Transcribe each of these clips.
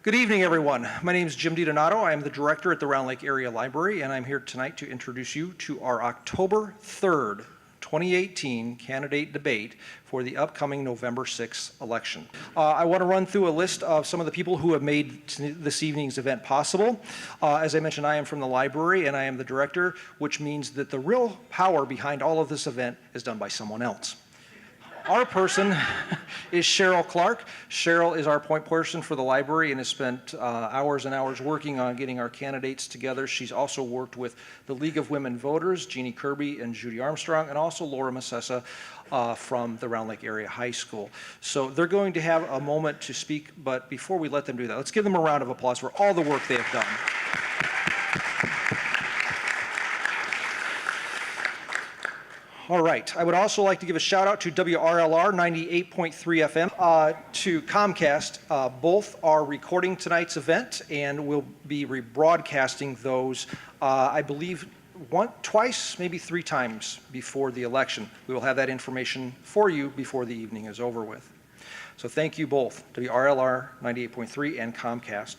Good evening, everyone. My name is Jim DiDonato. I am the director at the Round Lake Area Library, and I'm here tonight to introduce you to our October 3rd, 2018 candidate debate for the upcoming November 6th election. I want to run through a list of some of the people who have made this evening's event possible. As I mentioned, I am from the library and I am the director, which means that the real power behind all of this event is done by someone else. Our person is Cheryl Clark. Cheryl is our point person for the library and has spent hours and hours working on getting our candidates together. She's also worked with the League of Women Voters, Jeannie Kirby and Judy Armstrong, and also Laura Massessa from the Round Lake Area High School. So they're going to have a moment to speak, but before we let them do that, let's give them a round of applause for all the work they have done. All right, I would also like to give a shout out to WRLR 98.3 FM, to Comcast. Both are recording tonight's event and will be rebroadcasting those, I believe, twice, maybe 3 times before the election. We will have that information for you before the evening is over with. So thank you both, WRLR 98.3 and Comcast.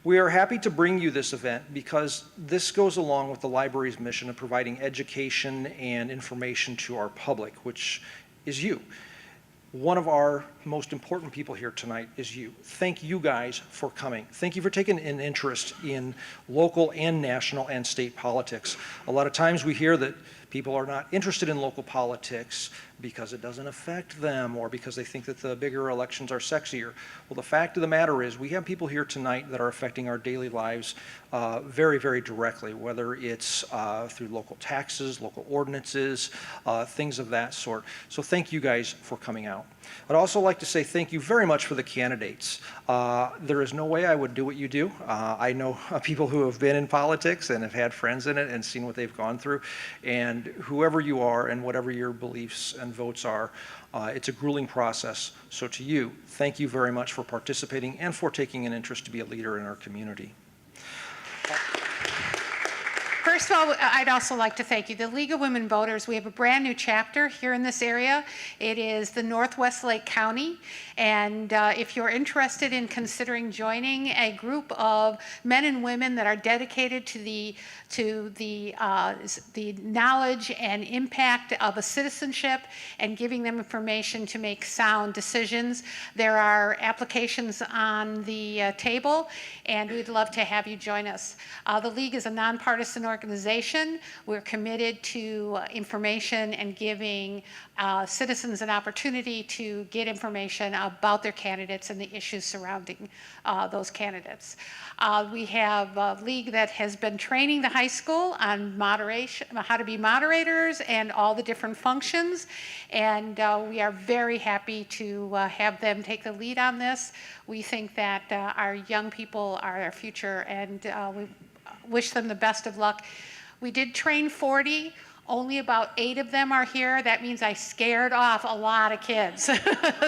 We are happy to bring you this event because this goes along with the library's mission of providing education and information to our public, which is you. One of our most important people here tonight is you. Thank you guys for coming. Thank you for taking an interest in local and national and state politics. A lot of times we hear that people are not interested in local politics because it doesn't affect them or because they think that the bigger elections are sexier. Well, the fact of the matter is we have people here tonight that are affecting our daily lives very, very directly, whether it's through local taxes, local ordinances, things of that sort. So thank you guys for coming out. I'd also like to say thank you very much for the candidates. There is no way I would do what you do. I know people who have been in politics and have had friends in it and seen what they've gone through. And whoever you are and whatever your beliefs and votes are, it's a grueling process. So to you, thank you very much for participating and for taking an interest to be a leader in our community. First of all, I'd also like to thank you. The League of Women Voters, we have a brand new chapter here in this area. It is the Northwest Lake County. And if you're interested in considering joining a group of men and women that are dedicated to the knowledge and impact of a citizenship and giving them information to make sound decisions, there are applications on the table, and we'd love to have you join us. The League is a nonpartisan organization. We're committed to information and giving citizens an opportunity to get information about their candidates and the issues surrounding those candidates. We have a league that has been training the high school on moderation, how to be moderators and all the different functions, and we are very happy to have them take the lead on this. We think that our young people are our future, and we wish them the best of luck. We did train 40. Only about 8 of them are here. That means I scared off a lot of kids.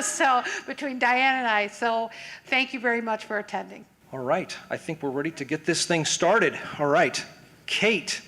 So between Diane and I, so thank you very much for attending. All right, I think we're ready to get this thing started. All right, Kate.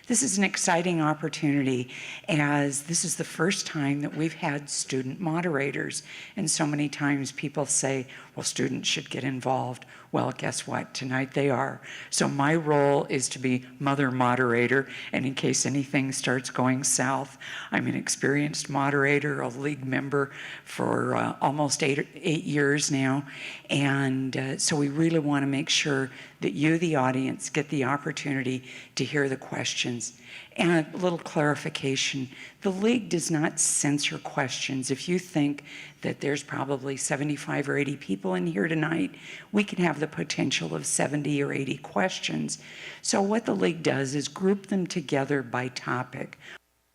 This is an exciting opportunity, as this is the first time that we've had student moderators. And so many times people say, well, students should get involved. Well, guess what? Tonight they are. So my role is to be mother moderator, and in case anything starts going south, I'm an experienced moderator, a league member for almost eight years now. And so we really want to make sure that you, the audience, get the opportunity to hear the questions. And a little clarification, the league does not censor questions. If you think that there's probably 75 or 80 people in here tonight, we can have the potential of 70 or 80 questions. So what the league does is group them together by topic.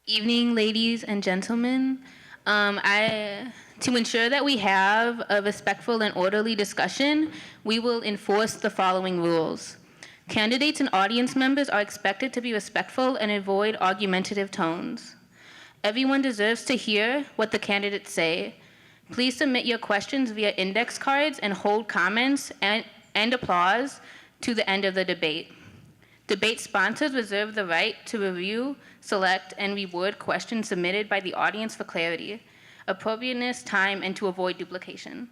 Evening, ladies and gentlemen. To ensure that we have a respectful and orderly discussion, we will enforce the following rules. Candidates and audience members are expected to be respectful and avoid argumentative tones. Everyone deserves to hear what the candidates say. Please submit your questions via index cards and hold comments and applause to the end of the debate. Debate sponsors reserve the right to review, select, and reward questions submitted by the audience for clarity, appropriateness, time, and to avoid duplication.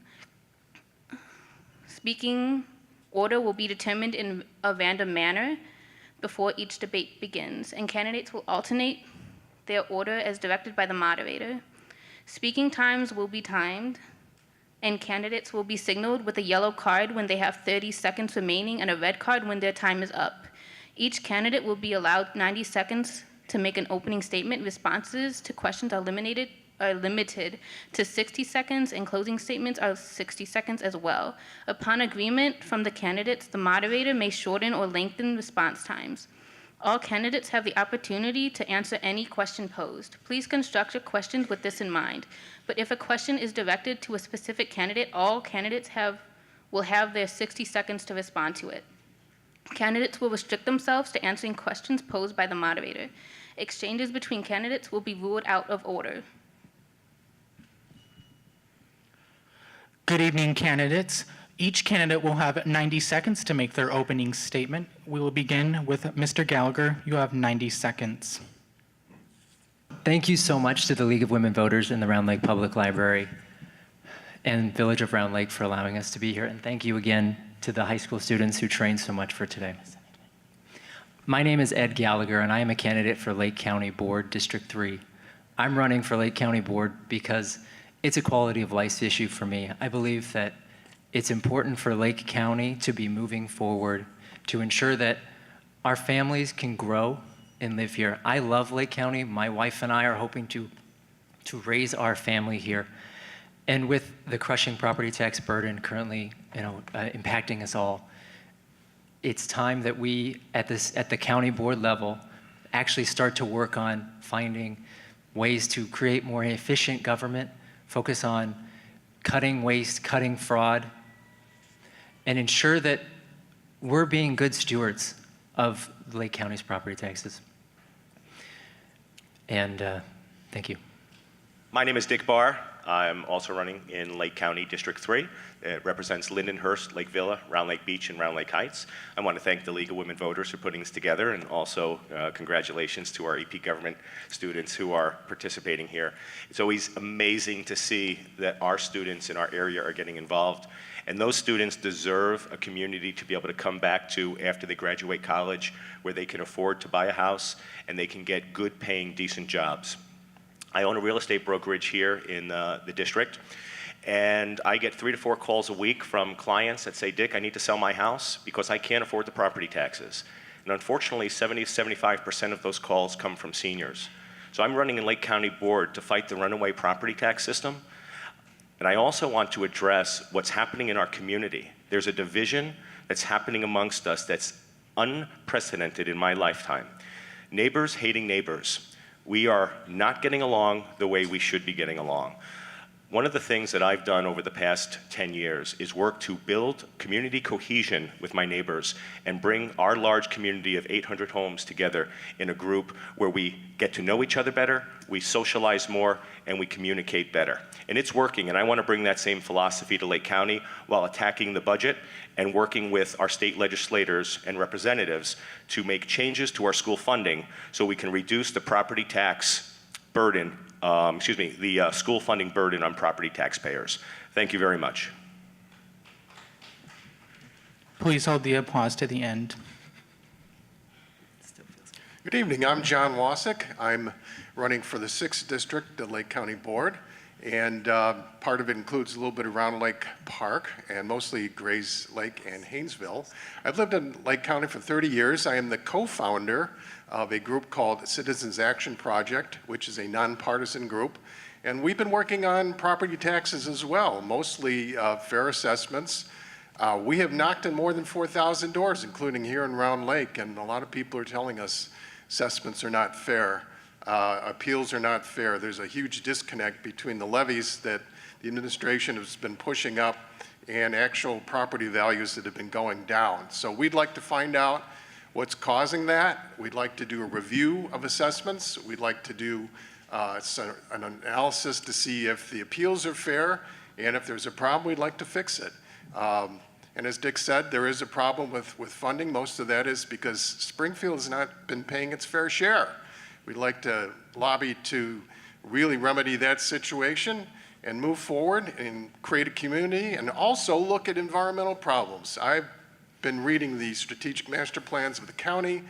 Speaking order will be determined in a random manner before each debate begins, and candidates will alternate their order as directed by the moderator. Speaking times will be timed, and candidates will be signaled with a yellow card when they have 30 seconds remaining and a red card when their time is up. Each candidate will be allowed 90 seconds to make an opening statement. Responses to questions are limited to 60 seconds, and closing statements are 60 seconds as well. Upon agreement from the candidates, the moderator may shorten or lengthen response times. All candidates have the opportunity to answer any question posed. Please construct your questions with this in mind. But if a question is directed to a specific candidate, all candidates will have their 60 seconds to respond to it. Candidates will restrict themselves to answering questions posed by the moderator. Exchanges between candidates will be ruled out of order. Good evening, candidates. Each candidate will have 90 seconds to make their opening statement. We will begin with Mr. Gallagher. You have 90 seconds. Thank you so much to the League of Women Voters and the Round Lake Public Library and Village of Round Lake for allowing us to be here. And thank you again to the high school students who trained so much for today. My name is Ed Gallagher, and I am a candidate for Lake County Board District 3. I'm running for Lake County Board because it's a quality of life issue for me. I believe that it's important for Lake County to be moving forward to ensure that our families can grow and live here. I love Lake County. My wife and I are hoping to raise our family here. And with the crushing property tax burden currently, impacting us all, it's time that we, at the county board level, actually start to work on finding ways to create more efficient government, focus on cutting waste, cutting fraud, and ensure that we're being good stewards of Lake County's property taxes. And thank you. My name is Dick Barr. I'm also running in Lake County District 3. It represents Lindenhurst, Lake Villa, Round Lake Beach, and Round Lake Heights. I want to thank the League of Women Voters for putting this together, and also congratulations to our EP government students who are participating here. It's always amazing to see that our students in our area are getting involved, and those students deserve a community to be able to come back to after they graduate college, where they can afford to buy a house and they can get good paying, decent jobs. I own a real estate brokerage here in the district, and I get 3 to 4 calls a week from clients that say, Dick, I need to sell my house because I can't afford the property taxes. And unfortunately, 70 to 75% of those calls come from seniors. So I'm running in Lake County Board to fight the runaway property tax system. And I also want to address what's happening in our community. There's a division that's happening amongst us that's unprecedented in my lifetime. Neighbors hating neighbors. We are not getting along the way we should be getting along. One of the things that I've done over the past 10 years is work to build community cohesion with my neighbors and bring our large community of 800 homes together in a group where we get to know each other better, we socialize more, and we communicate better. And it's working, and I want to bring that same philosophy to Lake County while attacking the budget and working with our state legislators and representatives to make changes to our school funding so we can reduce the property tax burden, the school funding burden on property taxpayers. Thank you very much. Please hold the applause to the end. Good evening. I'm John Wasik. I'm running for the 6th District, the Lake County Board, and part of it includes a little bit of Round Lake Park and mostly Grays Lake and Haynesville. I've lived in Lake County for 30 years. I am the co-founder of a group called Citizens Action Project, which is a nonpartisan group. And we've been working on property taxes as well, mostly fair assessments. We have knocked on more than 4,000 doors, including here in Round Lake, and a lot of people are telling us assessments are not fair. Appeals are not fair. There's a huge disconnect between the levies that the administration has been pushing up and actual property values that have been going down. So we'd like to find out what's causing that. We'd like to do a review of assessments. We'd like to do an analysis to see if the appeals are fair, and if there's a problem, we'd like to fix it. And as Dick said, there is a problem with funding. Most of that is because Springfield has not been paying its fair share. We'd like to lobby to really remedy that situation and move forward and create a community and also look at environmental problems. I've been reading the strategic master plans of the county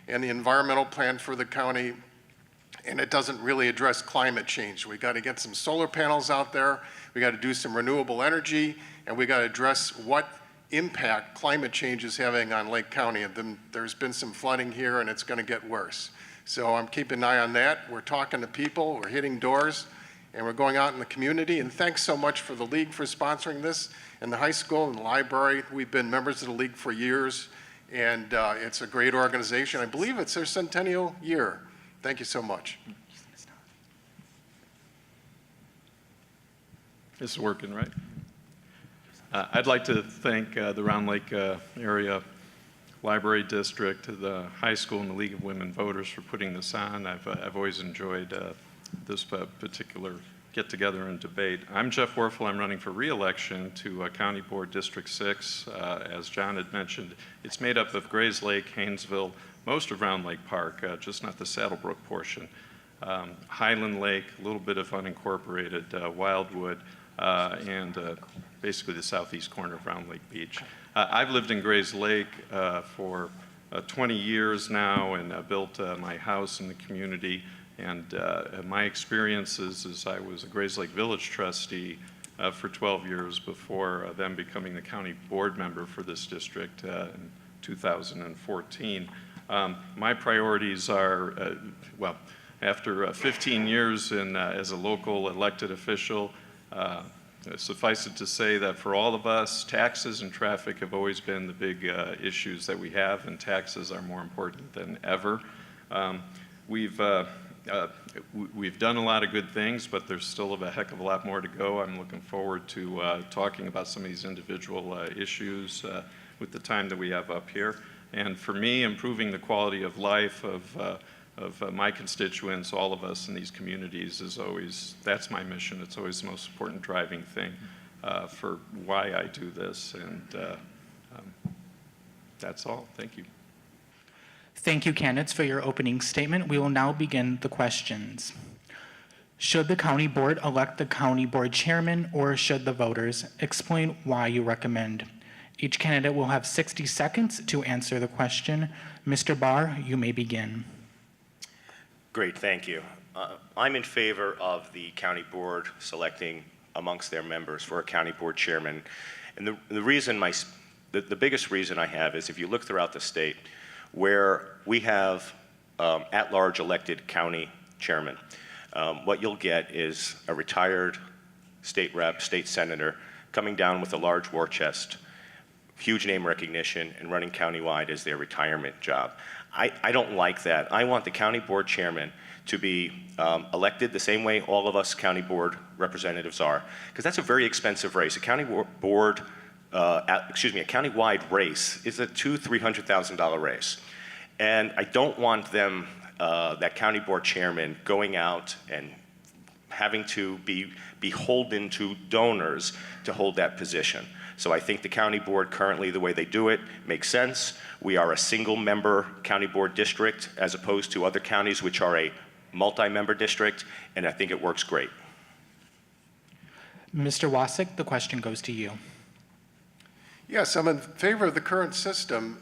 and the environmental plan for the county, and it doesn't really address climate change. We got to get some solar panels out there, we got to do some renewable energy, and we got to address what impact climate change is having on Lake County. And then there's been some flooding here, and it's going to get worse. So I'm keeping an eye on that. We're talking to people, we're hitting doors, and we're going out in the community. And thanks so much for the league for sponsoring this, and the high school and the library. We've been members of the league for years, and it's a great organization. I believe it's their centennial year. Thank you so much. This is working, right? I'd like to thank the Round Lake Area Library District, the high school, and the League of Women Voters for putting this on. I've always enjoyed this particular get-together and debate. I'm Jeff Werfel. I'm running for re-election to County Board District 6. As John had mentioned, it's made up of Grays Lake, Haynesville, most of Round Lake Park, just not the Saddlebrook portion. Highland Lake, a little bit of unincorporated Wildwood, and basically the southeast corner of Round Lake Beach. I've lived in Grays Lake for 20 years now, and built my house in the community. And my experiences is I was a Grays Lake Village trustee for 12 years before then becoming the county board member for this district in 2014. My priorities are, well, after 15 years as a local elected official, suffice it to say that for all of us, taxes and traffic have always been the big issues that we have, and taxes are more important than ever. We've done a lot of good things, but there's still a heck of a lot more to go. I'm looking forward to talking about some of these individual issues with the time that we have up here. And for me, improving the quality of life of my constituents, all of us in these communities, is always, that's my mission. It's always the most important driving thing for why I do this. And that's all. Thank you. Thank you, candidates, for your opening statement. We will now begin the questions. Should the county board elect the county board chairman, or should the voters? Explain why you recommend. Each candidate will have 60 seconds to answer the question. Mr. Barr, you may begin. Great, thank you. I'm in favor of the county board selecting amongst their members for a county board chairman. And the reason, the biggest reason I have is if you look throughout the state where we have at-large elected county chairman, what you'll get is a retired state rep, state senator coming down with a large war chest, huge name recognition, and running countywide as their retirement job. I don't like that. I want the county board chairman to be elected the same way all of us county board representatives are, because that's a very expensive race. A county board, a countywide race is a $200,000–300,000 race. And I don't want them, that county board chairman, going out and having to be beholden to donors to hold that position. So I think the county board currently, the way they do it, makes sense. We are a single-member county board district as opposed to other counties which are a multi-member district, and I think it works great. Mr. Wasik, the question goes to you. Yes, I'm in favor of the current system.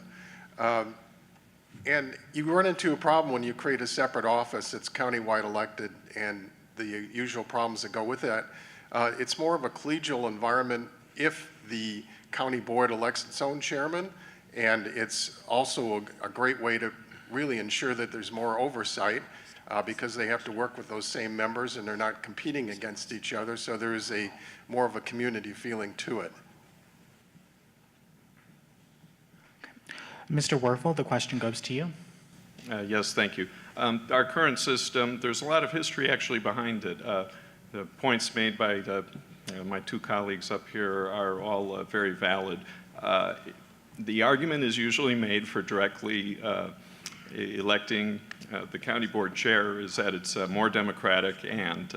And you run into a problem when you create a separate office that's countywide elected and the usual problems that go with that. It's more of a collegial environment if the county board elects its own chairman, and it's also a great way to really ensure that there's more oversight because they have to work with those same members and they're not competing against each other, so there is more of a community feeling to it. Mr. Werfel, the question goes to you. Yes, thank you. Our current system, there's a lot of history actually behind it. The points made by my two colleagues up here are all very valid. The argument is usually made for directly electing the county board chair is that it's more democratic and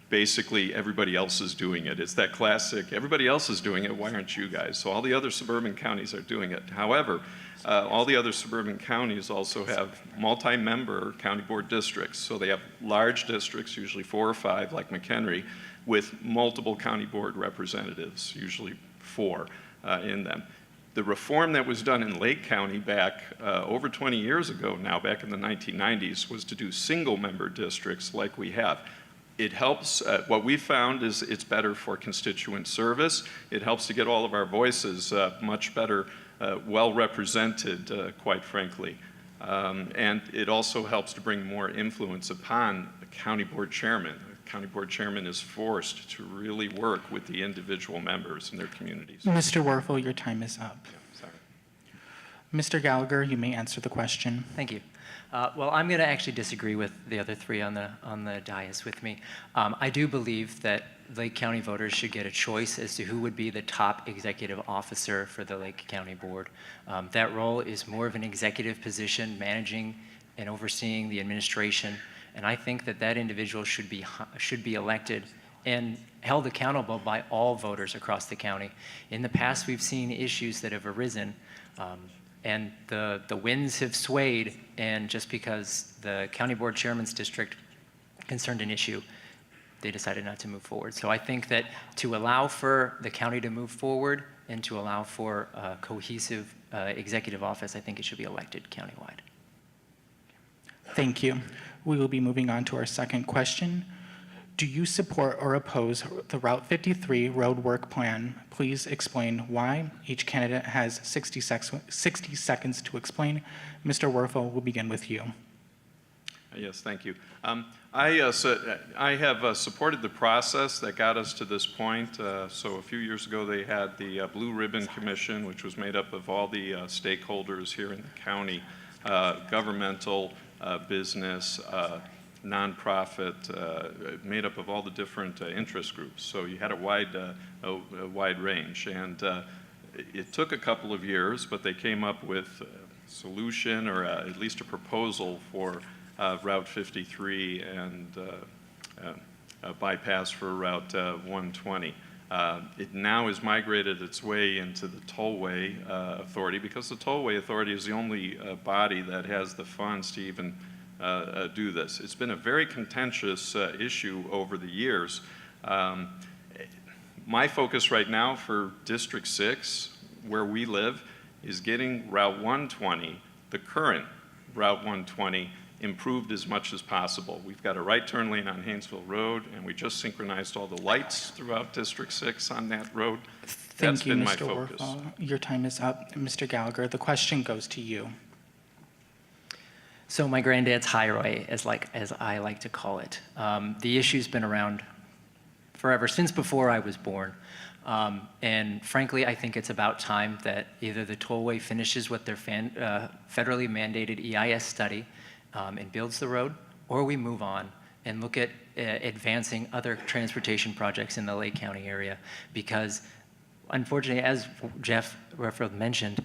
basically everybody else is doing it. It's that classic, everybody else is doing it, why aren't you guys? So all the other suburban counties are doing it. However, all the other suburban counties also have multi-member county board districts. So they have large districts, usually 4 or 5, like McHenry, with multiple county board representatives, usually 4 in them. The reform that was done in Lake County back over 20 years ago now, back in the 1990s, was to do single-member districts like we have. It helps, what we found is it's better for constituent service. It helps to get all of our voices much better, well represented, quite frankly. And it also helps to bring more influence upon the county board chairman. The county board chairman is forced to really work with the individual members in their communities. Mr. Werfel, your time is up. Sorry. Mr. Gallagher, you may answer the question. Thank you. Well, I'm going to actually disagree with the other 3 on the dais with me. I do believe that Lake County voters should get a choice as to who would be the top executive officer for the Lake County Board. That role is more of an executive position, managing and overseeing the administration, and I think that that individual should be elected and held accountable by all voters across the county. In the past, we've seen issues that have arisen. And the winds have swayed, and just because the county board chairman's district concerned an issue, they decided not to move forward. So I think that to allow for the county to move forward and to allow for a cohesive executive office, I think it should be elected countywide. Thank you. We will be moving on to our second question. Do you support or oppose the Route 53 road work plan? Please explain why. Each candidate has 60 seconds to explain. Mr. Werfel, we'll begin with you. Yes, thank you. I have supported the process that got us to this point. So a few years ago, they had the Blue Ribbon Commission, which was made up of all the stakeholders here in the county, governmental, business, nonprofit, made up of all the different interest groups. So you had a wide range. And it took a couple of years, but they came up with a solution, or at least a proposal for Route 53 and a bypass for Route 120. It now has migrated its way into the Tollway Authority, because the Tollway Authority is the only body that has the funds to even do this. It's been a very contentious issue over the years. My focus right now for District 6, where we live, is getting Route 120, the current Route 120, improved as much as possible. We've got a right turn lane on Haynesville Road, and we just synchronized all the lights throughout District 6 on that road. That's Thank you, been my Mr. focus. Werfel. Your time is up. Mr. Gallagher, the question goes to you. So my granddad's highway, as I like to call it. The issue's been around forever, since before I was born. And frankly, I think it's about time that either the tollway finishes with their federally mandated EIS study and builds the road, or we move on and look at advancing other transportation projects in the Lake County area. Because unfortunately, as Jeff Werfel mentioned,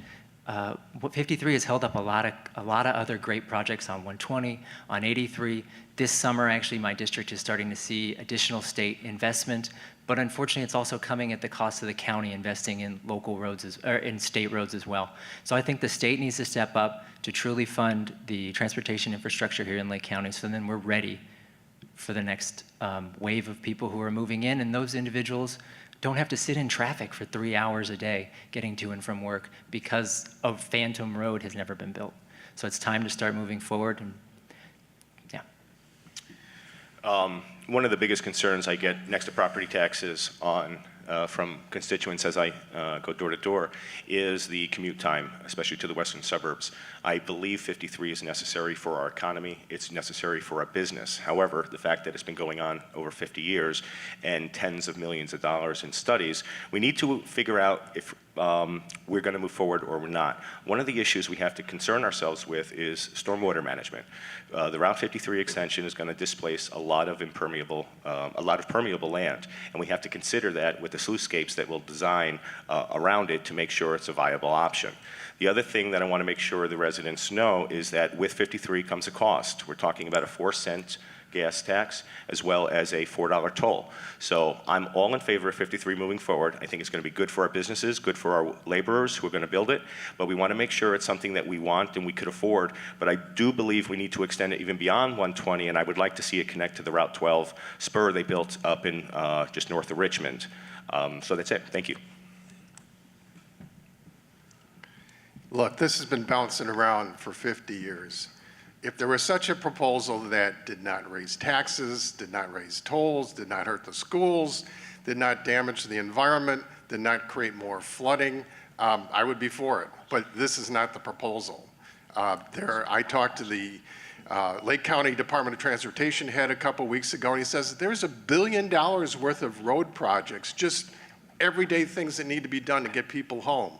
53 has held up a lot of other great projects on 120, on 83. This summer, actually, my district is starting to see additional state investment, but unfortunately, it's also coming at the cost of the county investing in local roads, or in state roads as well. So I think the state needs to step up to truly fund the transportation infrastructure here in Lake County, so then we're ready for the next wave of people who are moving in, and those individuals don't have to sit in traffic for 3 hours a day getting to and from work because of Phantom Road has never been built. So it's time to start moving forward. And yeah. One of the biggest concerns I get next to property taxes from constituents as I go door to door is the commute time, especially to the western suburbs. I believe 53 is necessary for our economy. It's necessary for our business. However, the fact that it's been going on over 50 years and tens of millions of dollars in studies, we need to figure out if we're going to move forward or we're not. One of the issues we have to concern ourselves with is stormwater management. The Route 53 extension is going to displace a lot of permeable land, and we have to consider that with the sluicescapes that we'll design around it to make sure it's a viable option. The other thing that I want to make sure the residents know is that with 53 comes a cost. We're talking about a 4-cent gas tax, as well as a $4 toll. So I'm all in favor of 53 moving forward. I think it's going to be good for our businesses, good for our laborers who are going to build it, but we want to make sure it's something that we want and we could afford. But I do believe we need to extend it even beyond 120, and I would like to see it connect to the Route 12 spur they built up in just north of Richmond. So that's it. Thank you. Look, this has been bouncing around for 50 years. If there was such a proposal that did not raise taxes, did not raise tolls, did not hurt the schools, did not damage the environment, did not create more flooding, I would be for it. But this is not the proposal. I talked to the Lake County Department of Transportation head a couple weeks ago, and he says there's $1 billion worth of road projects, just everyday things that need to be done to get people home.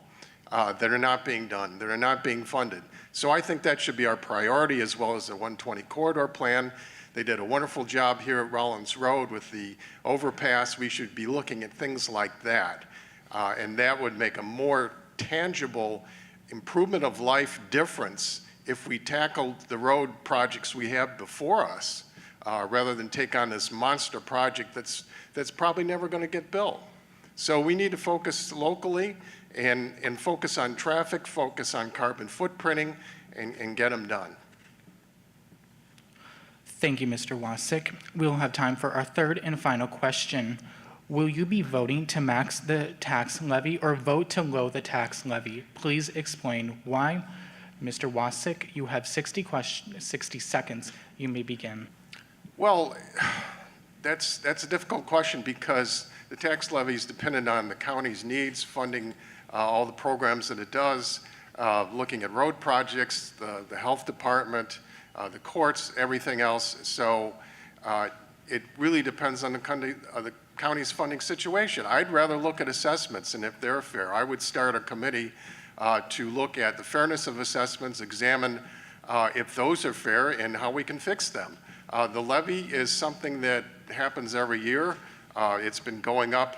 That are not being done, that are not being funded. So I think that should be our priority, as well as the 120 corridor plan. They did a wonderful job here at Rollins Road with the overpass. We should be looking at things like that. And that would make a more tangible improvement of life difference if we tackled the road projects we have before us, rather than take on this monster project that's probably never going to get built. So we need to focus locally and focus on traffic, focus on carbon footprinting, and get them done. Thank you, Mr. Wasik. We will have time for our third and final question. Will you be voting to max the tax levy or vote to lower the tax levy? Please explain why. Mr. Wasik, you have 60 seconds. You may begin. Well, that's a difficult question because the tax levy is dependent on the county's needs, funding all the programs that it does, looking at road projects, the health department, the courts, everything else. So it really depends on the county's funding situation. I'd rather look at assessments, and if they're fair, I would start a committee to look at the fairness of assessments, examine if those are fair and how we can fix them. The levy is something that happens every year. It's been going up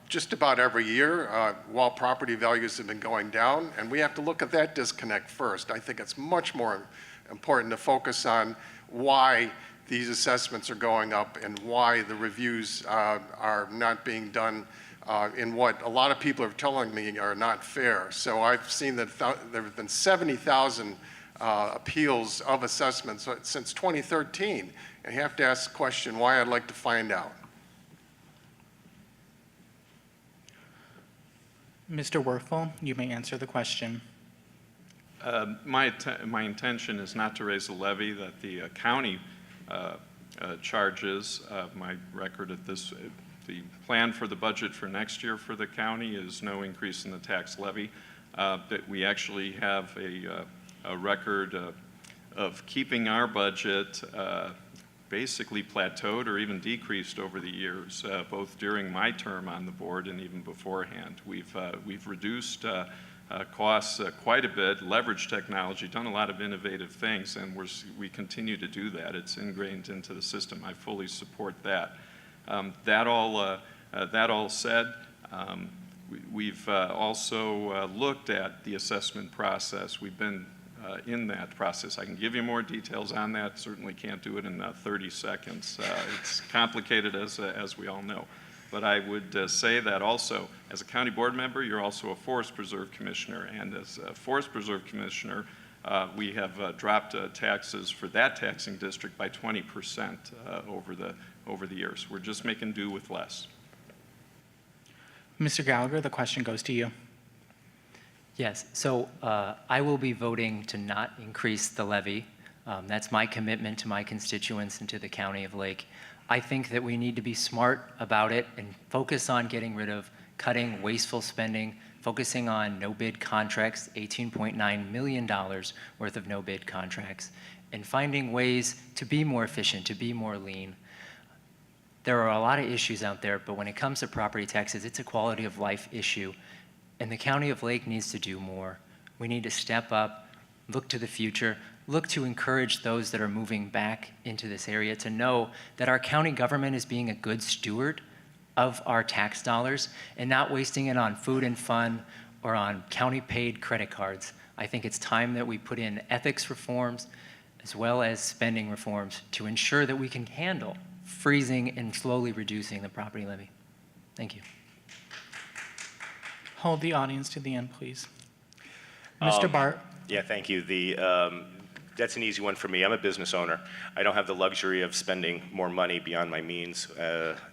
just about every year while property values have been going down, and we have to look at that disconnect first. I think it's much more important to focus on why these assessments are going up and why the reviews are not being done in what a lot of people are telling me are not fair. So I've seen that there have been 70,000 appeals of assessments since 2013, and you have to ask the question why. I'd like to find out. Mr. Werfel, you may answer the question. My intention is not to raise the levy that the county charges. My record at this, the plan for the budget for next year for the county is no increase in the tax levy. That we actually have a record of keeping our budget basically plateaued or even decreased over the years, both during my term on the board and even beforehand. We've reduced costs quite a bit, leveraged technology, done a lot of innovative things, and we continue to do that. It's ingrained into the system. I fully support that. That all said, we've also looked at the assessment process. We've been in that process. I can give you more details on that. Certainly can't do it in 30 seconds. It's complicated, as we all know. But I would say that also, as a county board member, you're also a forest preserve commissioner. And as a forest preserve commissioner, we have dropped taxes for that taxing district by 20% over the years. We're just making do with less. Mr. Gallagher, the question goes to you. Yes, so I will be voting to not increase the levy. That's my commitment to my constituents and to the County of Lake. I think that we need to be smart about it and focus on getting rid of cutting wasteful spending, focusing on no-bid contracts, $18.9 million worth of no-bid contracts, and finding ways to be more efficient, to be more lean. There are a lot of issues out there, but when it comes to property taxes, it's a quality of life issue. And the County of Lake needs to do more. We need to step up, look to the future, look to encourage those that are moving back into this area to know that our county government is being a good steward of our tax dollars and not wasting it on food and fun or on county-paid credit cards. I think it's time that we put in ethics reforms, as well as spending reforms to ensure that we can handle freezing and slowly reducing the property levy. Thank you. Hold the audience to the end, please. Mr. Bart. Yeah, thank you. That's an easy one for me. I'm a business owner. I don't have the luxury of spending more money beyond my means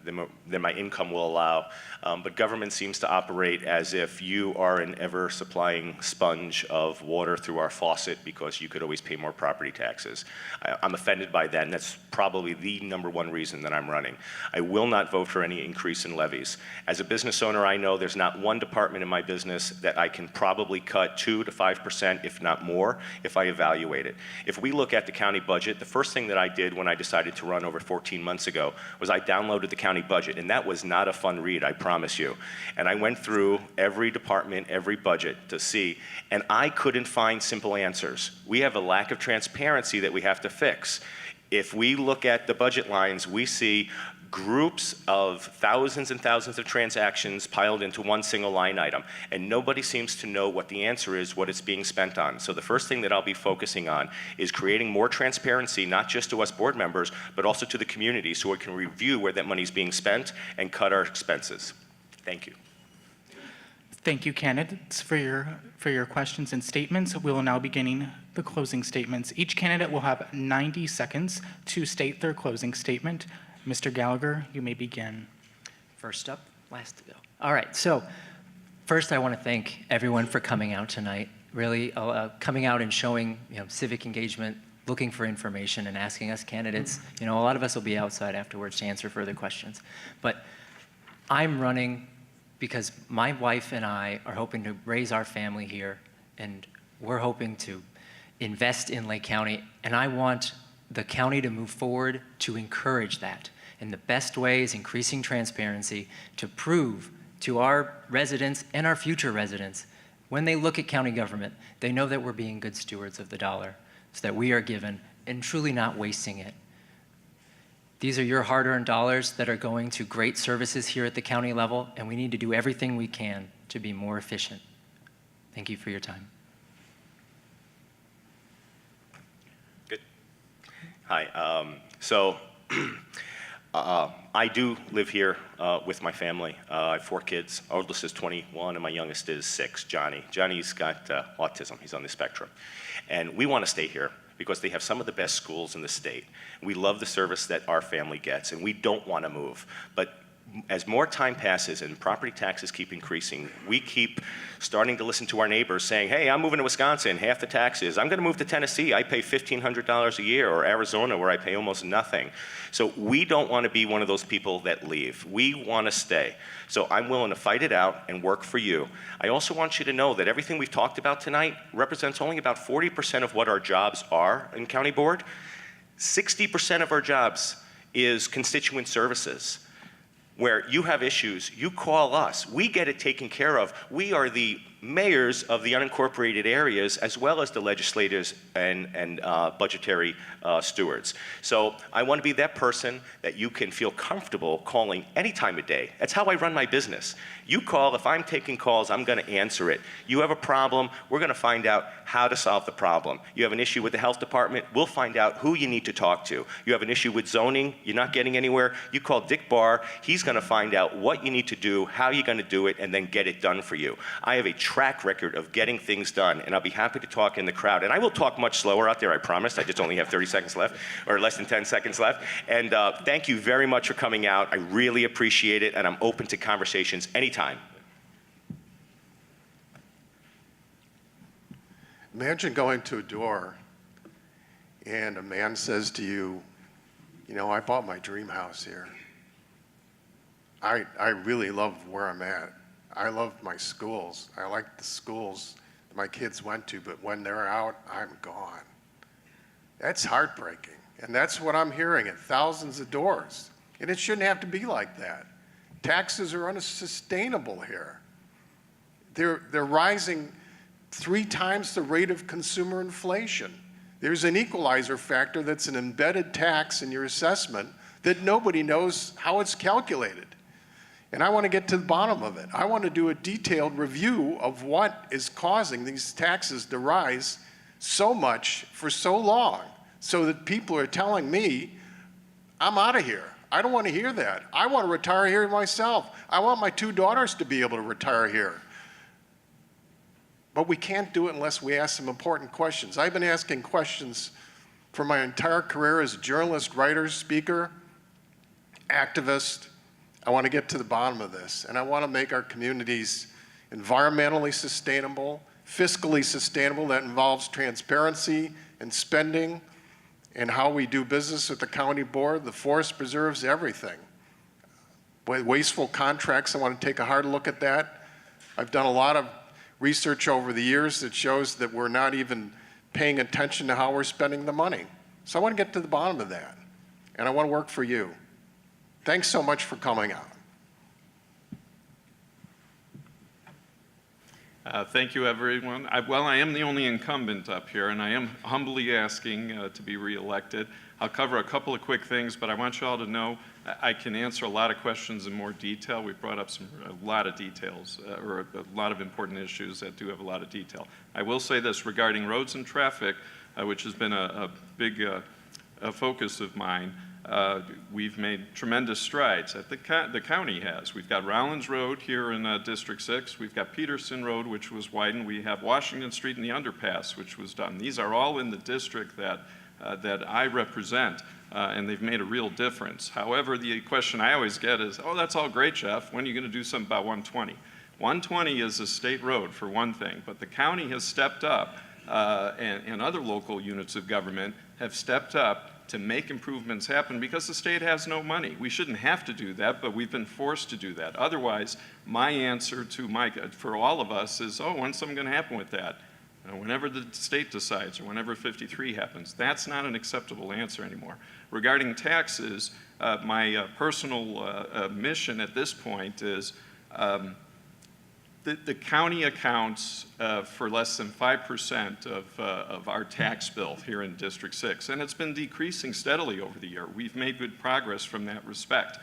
than my income will allow. But government seems to operate as if you are an ever-supplying sponge of water through our faucet because you could always pay more property taxes. I'm offended by that, and that's probably the #1 reason that I'm running. I will not vote for any increase in levies. As a business owner, I know there's not one department in my business that I can probably cut 2 to 5%, if not more, if I evaluate it. If we look at the county budget, the first thing that I did when I decided to run over 14 months ago was I downloaded the county budget, and that was not a fun read, I promise you. And I went through every department, every budget to see, and I couldn't find simple answers. We have a lack of transparency that we have to fix. If we look at the budget lines, we see groups of thousands and thousands of transactions piled into one single line item, and nobody seems to know what the answer is, what it's being spent on. So the first thing that I'll be focusing on is creating more transparency, not just to us board members, but also to the community, so we can review where that money's being spent and cut our expenses. Thank you. Thank you, candidates, for your questions and statements. We will now be beginning the closing statements. Each candidate will have 90 seconds to state their closing statement. Mr. Gallagher, you may begin. First up, last to go. All right, so first I want to thank everyone for coming out tonight, really coming out and showing civic engagement, looking for information and asking us candidates. A lot of us will be outside afterwards to answer further questions. But I'm running because my wife and I are hoping to raise our family here, and we're hoping to invest in Lake County, and I want the county to move forward to encourage that. And the best way is increasing transparency to prove to our residents and our future residents, when they look at county government, they know that we're being good stewards of the dollar, so that we are given and truly not wasting it. These are your hard-earned dollars that are going to great services here at the county level, and we need to do everything we can to be more efficient. Thank you for your time. Good. Hi. I do live here with my family. I have 4 kids. Our oldest is 21, and my youngest is 6, Johnny. Johnny's got autism. He's on the spectrum. And we want to stay here because they have some of the best schools in the state. We love the service that our family gets, and we don't want to move. But as more time passes and property taxes keep increasing, we keep starting to listen to our neighbors saying, hey, I'm moving to Wisconsin, half the taxes. I'm going to move to Tennessee. I pay $1,500 a year, or Arizona, where I pay almost nothing. So we don't want to be one of those people that leave. We want to stay. So I'm willing to fight it out and work for you. I also want you to know that everything we've talked about tonight represents only about 40% of what our jobs are in county board. 60% of our jobs is constituent services. Where you have issues, you call us. We get it taken care of. We are the mayors of the unincorporated areas, as well as the legislators and budgetary stewards. So I want to be that person that you can feel comfortable calling any time of day. That's how I run my business. You call, if I'm taking calls, I'm going to answer it. You have a problem, we're going to find out how to solve the problem. You have an issue with the health department, we'll find out who you need to talk to. You have an issue with zoning, you're not getting anywhere, you call Dick Barr, he's going to find out what you need to do, how you're going to do it, and then get it done for you. I have a track record of getting things done, and I'll be happy to talk in the crowd. And I will talk much slower out there, I promise. I just only have 30 seconds left, or less than 10 seconds left. And thank you very much for coming out. I really appreciate it, and I'm open to conversations anytime. Imagine going to a door and a man says to you, I bought my dream house here. I really love where I'm at. I love my schools. I like the schools my kids went to, but when they're out, I'm gone. That's heartbreaking. And that's what I'm hearing at thousands of doors. And it shouldn't have to be like that. Taxes are unsustainable here. They're rising 3 times the rate of consumer inflation. There's an equalizer factor that's an embedded tax in your assessment that nobody knows how it's calculated. And I want to get to the bottom of it. I want to do a detailed review of what is causing these taxes to rise so much for so long. so that people are telling me, I'm out of here. I don't want to hear that. I want to retire here myself. I want my 2 daughters to be able to retire here. But we can't do it unless we ask some important questions. I've been asking questions for my entire career as a journalist, writer, speaker, activist. I want to get to the bottom of this, and I want to make our communities environmentally sustainable, fiscally sustainable. That involves transparency and spending and how we do business with the county board. The forest preserves everything. Wasteful contracts, I want to take a hard look at that. I've done a lot of research over the years that shows that we're not even paying attention to how we're spending the money. So I want to get to the bottom of that, and I want to work for you. Thanks so much for coming out. Thank you, everyone. I am the only incumbent up here, and I am humbly asking to be reelected. I'll cover a couple of quick things, but I want you all to know I can answer a lot of questions in more detail. We brought up a lot of details, or a lot of important issues that do have a lot of detail. I will say this regarding roads and traffic, which has been a big focus of mine. We've made tremendous strides. The county has. We've got Rollins Road here in District 6. We've got Peterson Road, which was widened. We have Washington Street and the underpass, which was done. These are all in the district that I represent, and they've made a real difference. However, the question I always get is, oh, that's all great, Jeff. When are you going to do something about 120? 120 is a state road, for one thing, but the county has stepped up, and other local units of government have stepped up to make improvements happen because the state has no money. We shouldn't have to do that, but we've been forced to do that. Otherwise, my answer for all of us is, oh, when's something going to happen with that? Whenever the state decides or whenever 53 happens. That's not an acceptable answer anymore. Regarding taxes, my personal mission at this point is the county accounts for less than 5% of our tax bill here in District 6, and it's been decreasing steadily over the year. We've made good progress from that respect.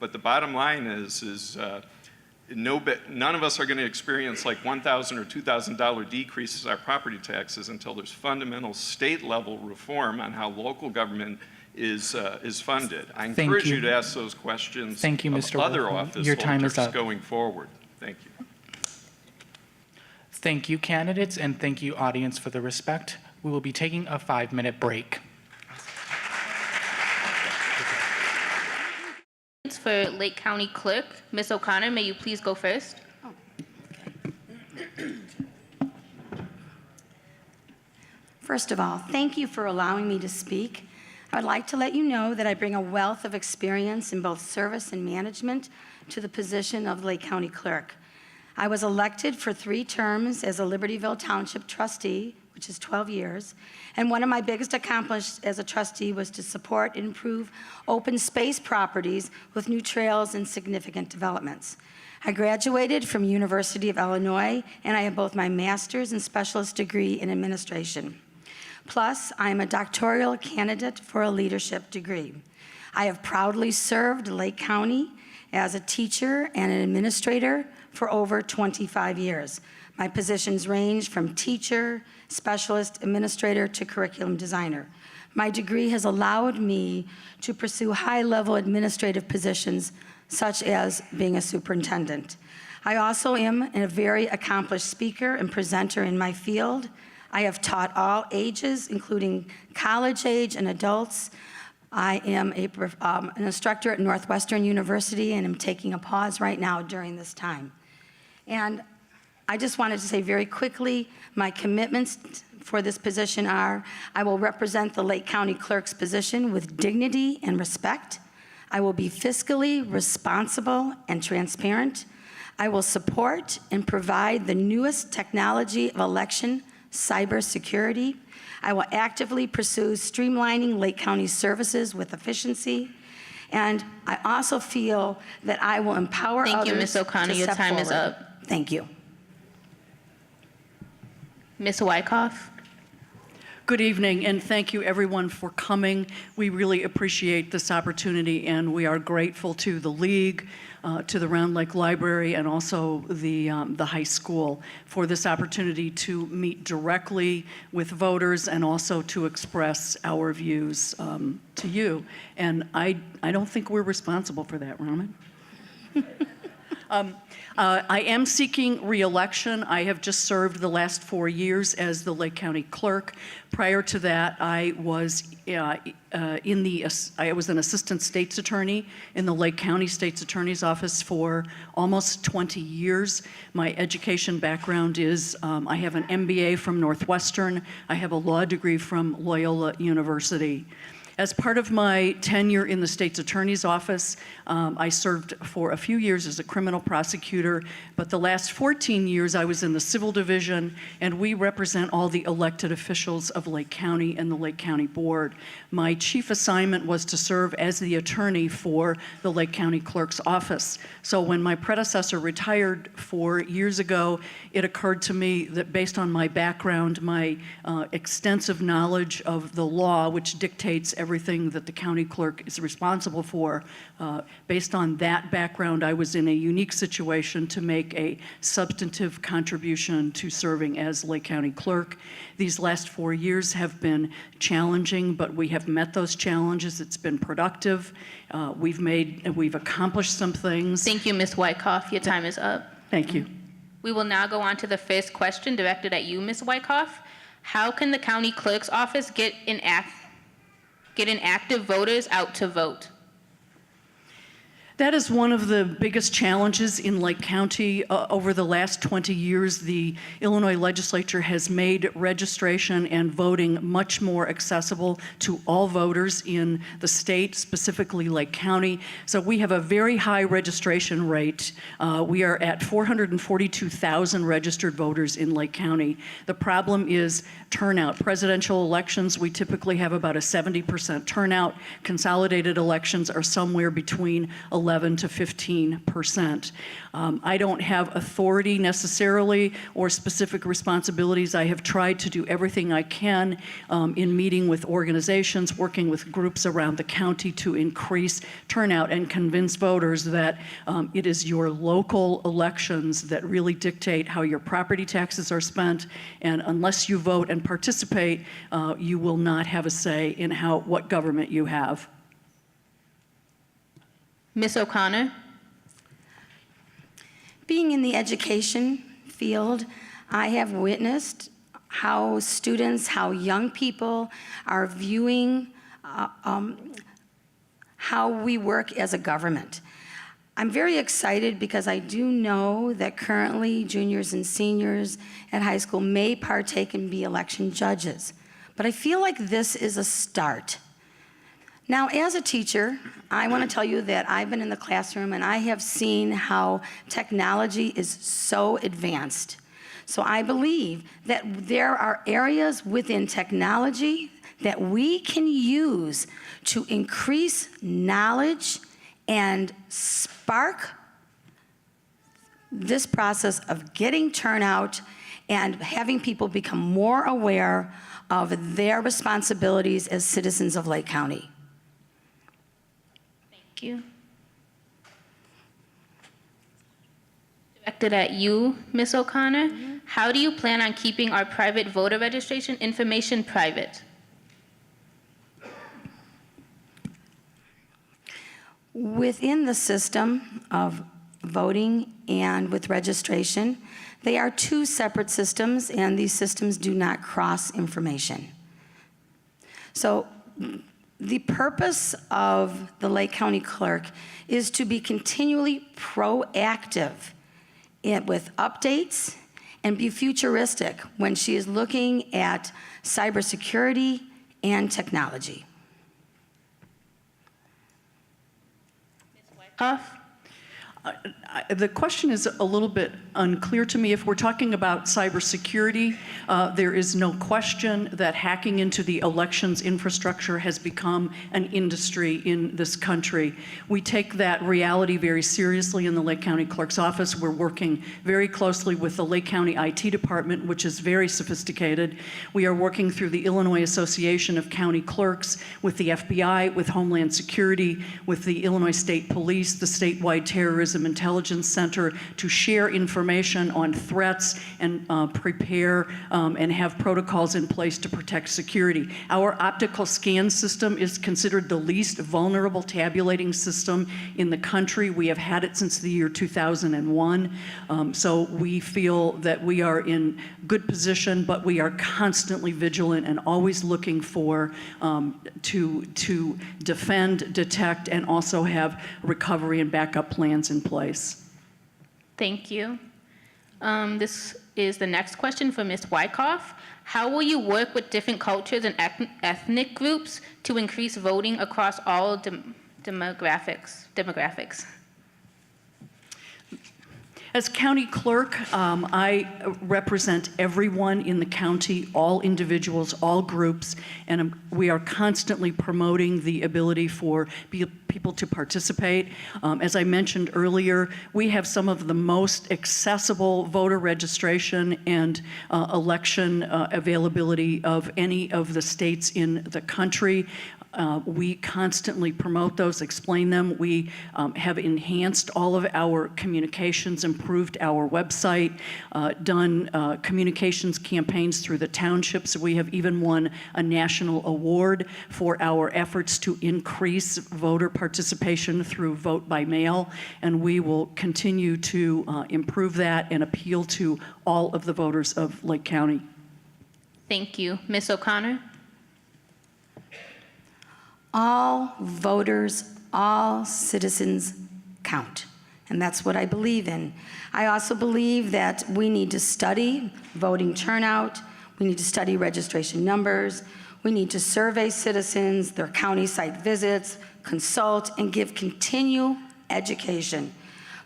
But the bottom line is none of us are going to experience like $1,000 or $2,000 decreases in our property taxes until there's fundamental state-level reform on how local government is funded. I encourage you to ask those questions Thank you, of Mr. other Wolfman. office Your time is holders up. going forward. Thank you. Thank you, candidates, and thank you, audience, for the respect. We will be taking a 5-minute break. For Lake County Clerk, Ms. O'Connor, may you please go first? First of all, thank you for allowing me to speak. I would like to let you know that I bring a wealth of experience in both service and management to the position of Lake County Clerk. I was elected for 3 terms as a Libertyville Township trustee, which is 12 years, and one of my biggest accomplishments as a trustee was to support and improve open space properties with new trails and significant developments. I graduated from University of Illinois, and I have both my master's and specialist degree in administration. Plus, I am a doctoral candidate for a leadership degree. I have proudly served Lake County as a teacher and an administrator for over 25 years. My positions range from teacher, specialist, administrator, to curriculum designer. My degree has allowed me to pursue high-level administrative positions, such as being a superintendent. I also am a very accomplished speaker and presenter in my field. I have taught all ages, including college age and adults. I am an instructor at Northwestern University, and am taking a pause right now during this time. And I just wanted to say very quickly, my commitments for this position are, I will represent the Lake County Clerk's position with dignity and respect. I will be fiscally responsible and transparent. I will support and provide the newest technology of election cybersecurity. I will actively pursue streamlining Lake County services with efficiency. And I also feel that I will empower others. Thank you, Ms. O'Connor. to Your step time is forward. up. Thank you. Ms. Wyckoff? Good evening, and thank you everyone for coming. We really appreciate this opportunity, and we are grateful to the League, to the Round Lake Library, and also the high school for this opportunity to meet directly with voters and also to express our views to you. And I don't think we're responsible for that, Raman. I am seeking re-election. I have just served the last 4 years as the Lake County Clerk. Prior to that, I was an Assistant State's Attorney in the Lake County State's Attorney's Office for almost 20 years. My education background is I have an MBA from Northwestern. I have a law degree from Loyola University. As part of my tenure in the State's Attorney's Office, I served for a few years as a criminal prosecutor, but the last 14 years I was in the Civil Division, and we represent all the elected officials of Lake County and the Lake County Board. My chief assignment was to serve as the attorney for the Lake County Clerk's office. So when my predecessor retired 4 years ago, it occurred to me that based on my background, my extensive knowledge of the law, which dictates everything that the county clerk is responsible for. Based on that background, I was in a unique situation to make a substantive contribution to serving as Lake County Clerk. These last 4 years have been challenging, but we have met those challenges. It's been productive. We've accomplished some things. Thank you, Ms. Wyckoff. Your time is up. Thank you. We will now go on to the first question directed at you, Ms. Wyckoff. How can the county clerk's office get inactive voters out to vote? That is one of the biggest challenges in Lake County. Over the last 20 years, the Illinois legislature has made registration and voting much more accessible to all voters in the state, specifically Lake County. So we have a very high registration rate. We are at 442,000 registered voters in Lake County. The problem is turnout. Presidential elections, we typically have about a 70% turnout. Consolidated elections are somewhere between 11 to 15%. I don't have authority necessarily or specific responsibilities. I have tried to do everything I can in meeting with organizations, working with groups around the county to increase turnout and convince voters that it is your local elections that really dictate how your property taxes are spent, and unless you vote and participate, you will not have a say in what government you have. Ms. O'Connor? Being in the education field, I have witnessed how students, how young people are viewing how we work as a government. I'm very excited because I do know that currently juniors and seniors at high school may partake and be election judges. But I feel like this is a start. Now, as a teacher, I want to tell you that I've been in the classroom and I have seen how technology is so advanced. So I believe that there are areas within technology that we can use to increase knowledge and spark this process of getting turnout and having people become more aware of their responsibilities as citizens of Lake County. Thank you. Directed at you, Ms. O'Connor. How do you plan on keeping our private voter registration information private? Within the system of voting and with registration, they are two separate systems, and these systems do not cross information. So the purpose of the Lake County Clerk is to be continually proactive with updates and be futuristic when she is looking at cybersecurity and technology. Ms. Wyckoff? The question is a little bit unclear to me. If we're talking about cybersecurity, there is no question that hacking into the elections infrastructure has become an industry in this country. We take that reality very seriously in the Lake County Clerk's office. We're working very closely with the Lake County IT department, which is very sophisticated. We are working through the Illinois Association of County Clerks, with the FBI, with Homeland Security, with the Illinois State Police, the statewide Terrorism Intelligence Center, to share information on threats and prepare and have protocols in place to protect security. Our optical scan system is considered the least vulnerable tabulating system in the country. We have had it since the year 2001. So we feel that we are in good position, but we are constantly vigilant and always looking for to defend, detect, and also have recovery and backup plans in place. Thank you. This is the next question for Ms. Wyckoff. How will you work with different cultures and ethnic groups to increase voting across all demographics? As county clerk, I represent everyone in the county, all individuals, all groups, and we are constantly promoting the ability for people to participate. As I mentioned earlier, we have some of the most accessible voter registration and election availability of any of the states in the country. We constantly promote those, explain them. We have enhanced all of our communications, improved our website, done communications campaigns through the townships. We have even won a national award for our efforts to increase voter participation through vote by mail, and we will continue to improve that and appeal to all of the voters of Lake County. Thank you. Ms. O'Connor? All voters, all citizens count. And that's what I believe in. I also believe that we need to study voting turnout. We need to study registration numbers. We need to survey citizens, their county site visits, consult, and give continual education.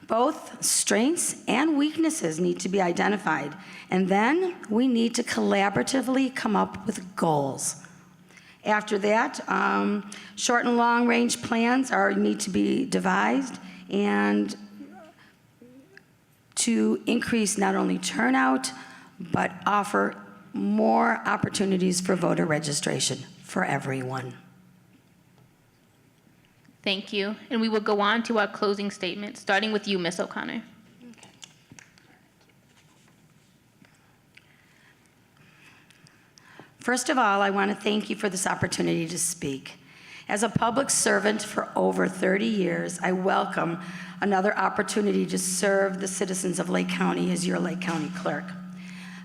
Both strengths and weaknesses need to be identified. And then we need to collaboratively come up with goals. After that, short and long-range plans need to be devised and to increase not only turnout, but offer more opportunities for voter registration for everyone. Thank you. And we will go on to our closing statement, starting with you, Ms. O'Connor. First of all, I want to thank you for this opportunity to speak. As a public servant for over 30 years, I welcome another opportunity to serve the citizens of Lake County as your Lake County Clerk.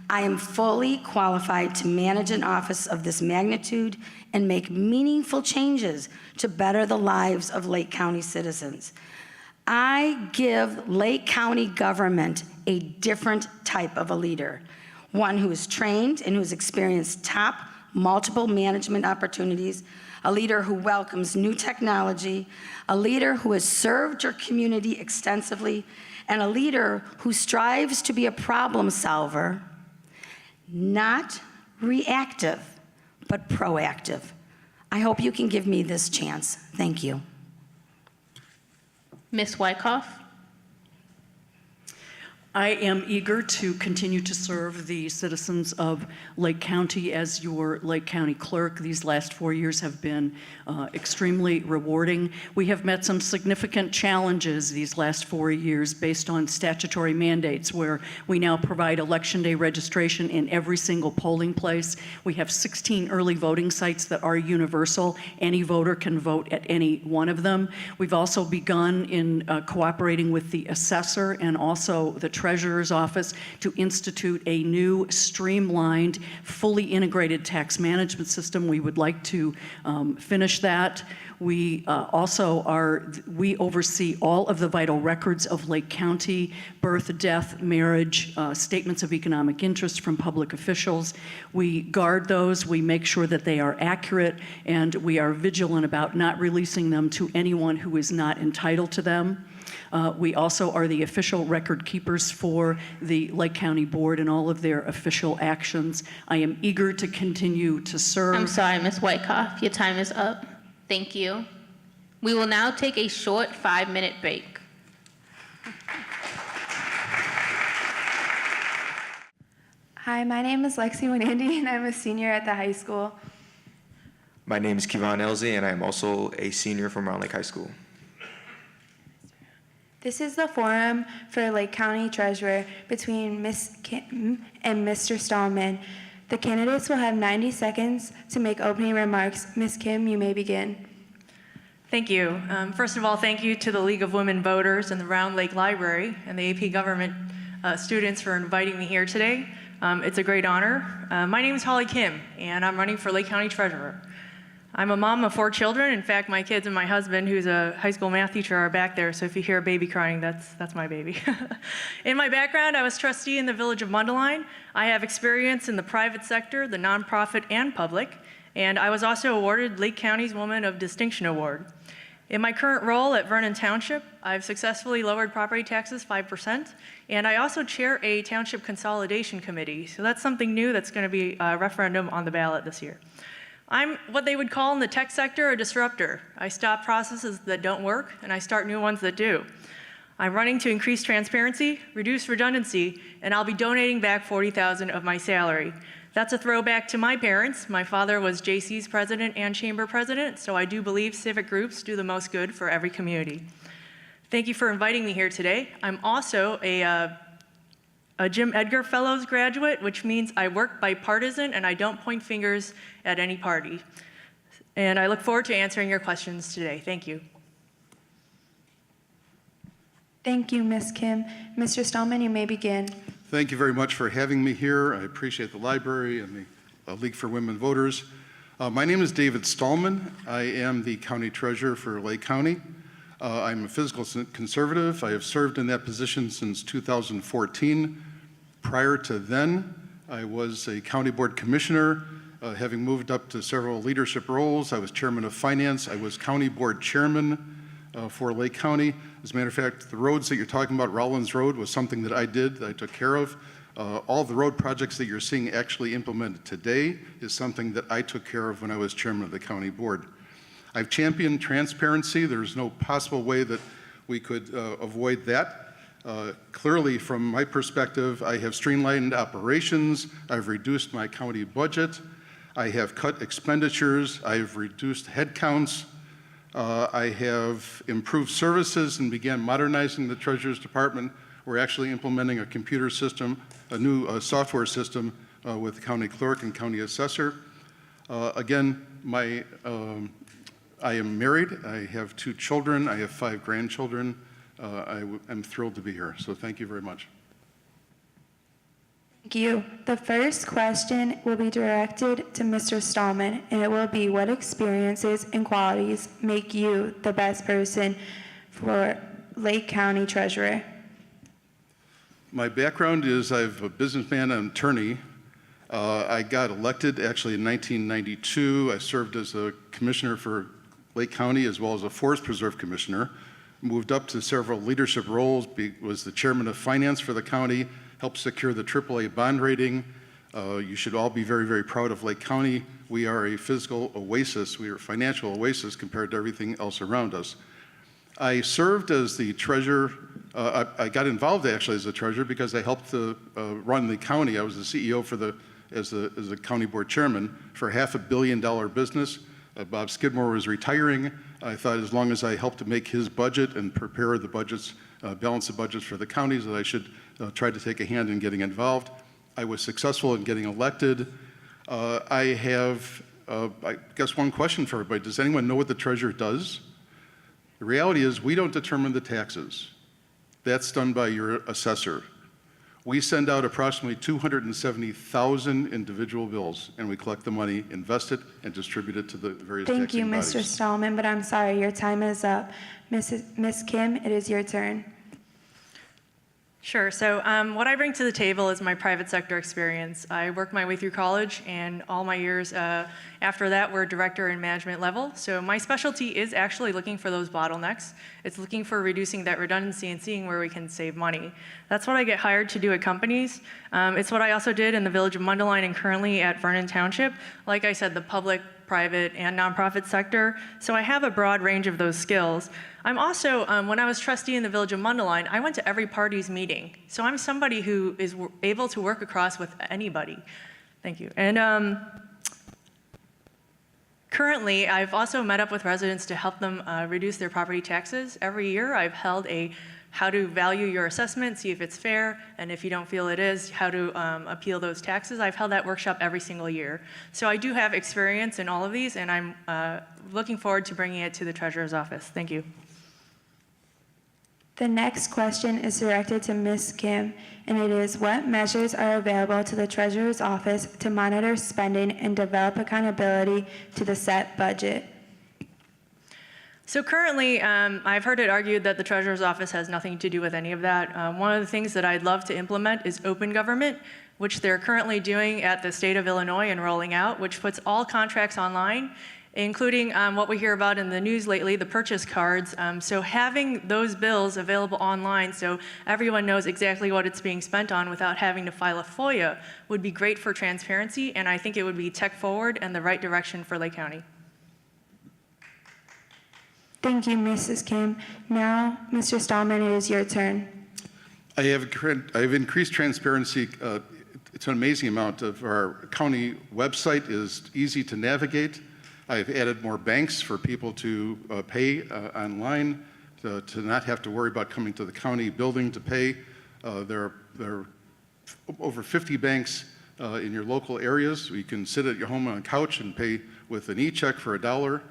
I am fully qualified to manage an office of this magnitude and make meaningful changes to better the lives of Lake County citizens. I give Lake County government a different type of a leader, one who is trained and who has experienced top multiple management opportunities, a leader who welcomes new technology, a leader who has served your community extensively, and a leader who strives to be a problem solver, not reactive, but proactive. I hope you can give me this chance. Thank you. Ms. Wyckoff? I am eager to continue to serve the citizens of Lake County as your Lake County Clerk. These last 4 years have been extremely rewarding. We have met some significant challenges these last 4 years based on statutory mandates, where we now provide Election Day registration in every single polling place. We have 16 early voting sites that are universal. Any voter can vote at any one of them. We've also begun in cooperating with the assessor and also the Treasurer's Office to institute a new streamlined, fully integrated tax management system. We would like to finish that. We we oversee all of the vital records of Lake County: birth, death, marriage, statements of economic interest from public officials. We guard those, we make sure that they are accurate, and we are vigilant about not releasing them to anyone who is not entitled to them. We also are the official record keepers for the Lake County Board and all of their official actions. I am eager to continue to serve. I'm sorry, Ms. Whitecoff, your time is up. Thank you. We will now take a short 5-minute break. Hi, my name is Lexi Winandy, and I'm a senior at the high school. My name is Kevon Elzy, and I am also a senior from Round Lake High School. This is the forum for Lake County Treasurer between Ms. Kim and Mr. Stallman. The candidates will have 90 seconds to make opening remarks. Ms. Kim, you may begin. Thank you. First of all, thank you to the League of Women Voters and the Round Lake Library and the AP Government students for inviting me here today. It's a great honor. My name is Holly Kim, and I'm running for Lake County Treasurer. I'm a mom of 4 children. In fact, my kids and my husband, who's a high school math teacher, are back there, so if you hear a baby crying, that's my baby. In my background, I was trustee in the village of Mundelein. I have experience in the private sector, the nonprofit, and public, and I was also awarded Lake County's Woman of Distinction Award. In my current role at Vernon Township, I've successfully lowered property taxes 5%, and I also chair a township consolidation committee, so that's something new that's going to be a referendum on the ballot this year. I'm what they would call in the tech sector a disruptor. I stop processes that don't work, and I start new ones that do. I'm running to increase transparency, reduce redundancy, and I'll be donating back $40,000 of my salary. That's a throwback to my parents. My father was JC's president and chamber president, so I do believe civic groups do the most good for every community. Thank you for inviting me here today. I'm also a Jim Edgar Fellows graduate, which means I work bipartisan and I don't point fingers at any party. And I look forward to answering your questions today. Thank you. Thank you, Ms. Kim. Mr. Stallman, you may begin. Thank you very much for having me here. I appreciate the library and the League for Women Voters. My name is David Stallman. I am the county treasurer for Lake County. I'm a fiscal conservative. I have served in that position since 2014. Prior to then, I was a county board commissioner, having moved up to several leadership roles. I was chairman of finance. I was county board chairman for Lake County. As a matter of fact, the roads that you're talking about, Rollins Road, was something that I did, that I took care of. All the road projects that you're seeing actually implemented today is something that I took care of when I was chairman of the county board. I've championed transparency. There's no possible way that we could avoid that. Clearly, from my perspective, I have streamlined operations. I've reduced my county budget. I have cut expenditures. I've reduced headcounts. I have improved services and began modernizing the Treasurer's Department. We're actually implementing a computer system, a new software system with the county clerk and county assessor. Again, I am married. I have 2 children. I have 5 grandchildren. I am thrilled to be here, so thank you very much. Thank you. The first question will be directed to Mr. Stallman, and it will be, what experiences and qualities make you the best person for Lake County Treasurer? My background is I'm a businessman and attorney. I got elected actually in 1992. I served as a commissioner for Lake County as well as a forest preserve commissioner. Moved up to several leadership roles, was the chairman of finance for the county, helped secure the AAA bond rating. You should all be very, very proud of Lake County. We are a fiscal oasis. We are a financial oasis compared to everything else around us. I served as the treasurer. I got involved actually as a treasurer because I helped to run the county. I was the CEO as the county board chairman for $500 million business. Bob Skidmore was retiring. I thought as long as I helped to make his budget and prepare the budgets, balance the budgets for the counties, that I should try to take a hand in getting involved. I was successful in getting elected. I have, I guess, one question for everybody. Does anyone know what the treasurer does? The reality is we don't determine the taxes. That's done by your assessor. We send out approximately 270,000 individual bills, and we collect the money, invest it, and distribute it to the various Thank you, taxing Mr. bodies. Stallman, but I'm sorry, your time is up. Ms. Kim, it is your turn. Sure. So what I bring to the table is my private sector experience. I worked my way through college, and all my years after that were director and management level. So my specialty is actually looking for those bottlenecks. It's looking for reducing that redundancy and seeing where we can save money. That's what I get hired to do at companies. It's what I also did in the village of Mundelein and currently at Vernon Township. Like I said, the public, private, and nonprofit sector. So I have a broad range of those skills. I'm also, when I was trustee in the village of Mundelein, I went to every party's meeting. So I'm somebody who is able to work across with anybody. Thank you. And currently, I've also met up with residents to help them reduce their property taxes. Every year, I've held a how to value your assessment, see if it's fair, and if you don't feel it is, how to appeal those taxes. I've held that workshop every single year. So I do have experience in all of these, and I'm looking forward to bringing it to the Treasurer's office. Thank you. The next question is directed to Ms. Kim, and it is, what measures are available to the Treasurer's office to monitor spending and develop accountability to the set budget? So currently, I've heard it argued that the Treasurer's office has nothing to do with any of that. One of the things that I'd love to implement is open government, which they're currently doing at the state of Illinois and rolling out, which puts all contracts online, including what we hear about in the news lately, the purchase cards. So having those bills available online so everyone knows exactly what it's being spent on without having to file a FOIA would be great for transparency, and I think it would be tech forward and the right direction for Lake County. Thank you, Mrs. Kim. Now, Mr. Stallman, it is your turn. I have increased transparency. It's an amazing amount of our county website is easy to navigate. I've added more banks for people to pay online, to not have to worry about coming to the county building to pay. There are over 50 banks in your local areas. You can sit at your home on a couch and pay with an e-check for $1.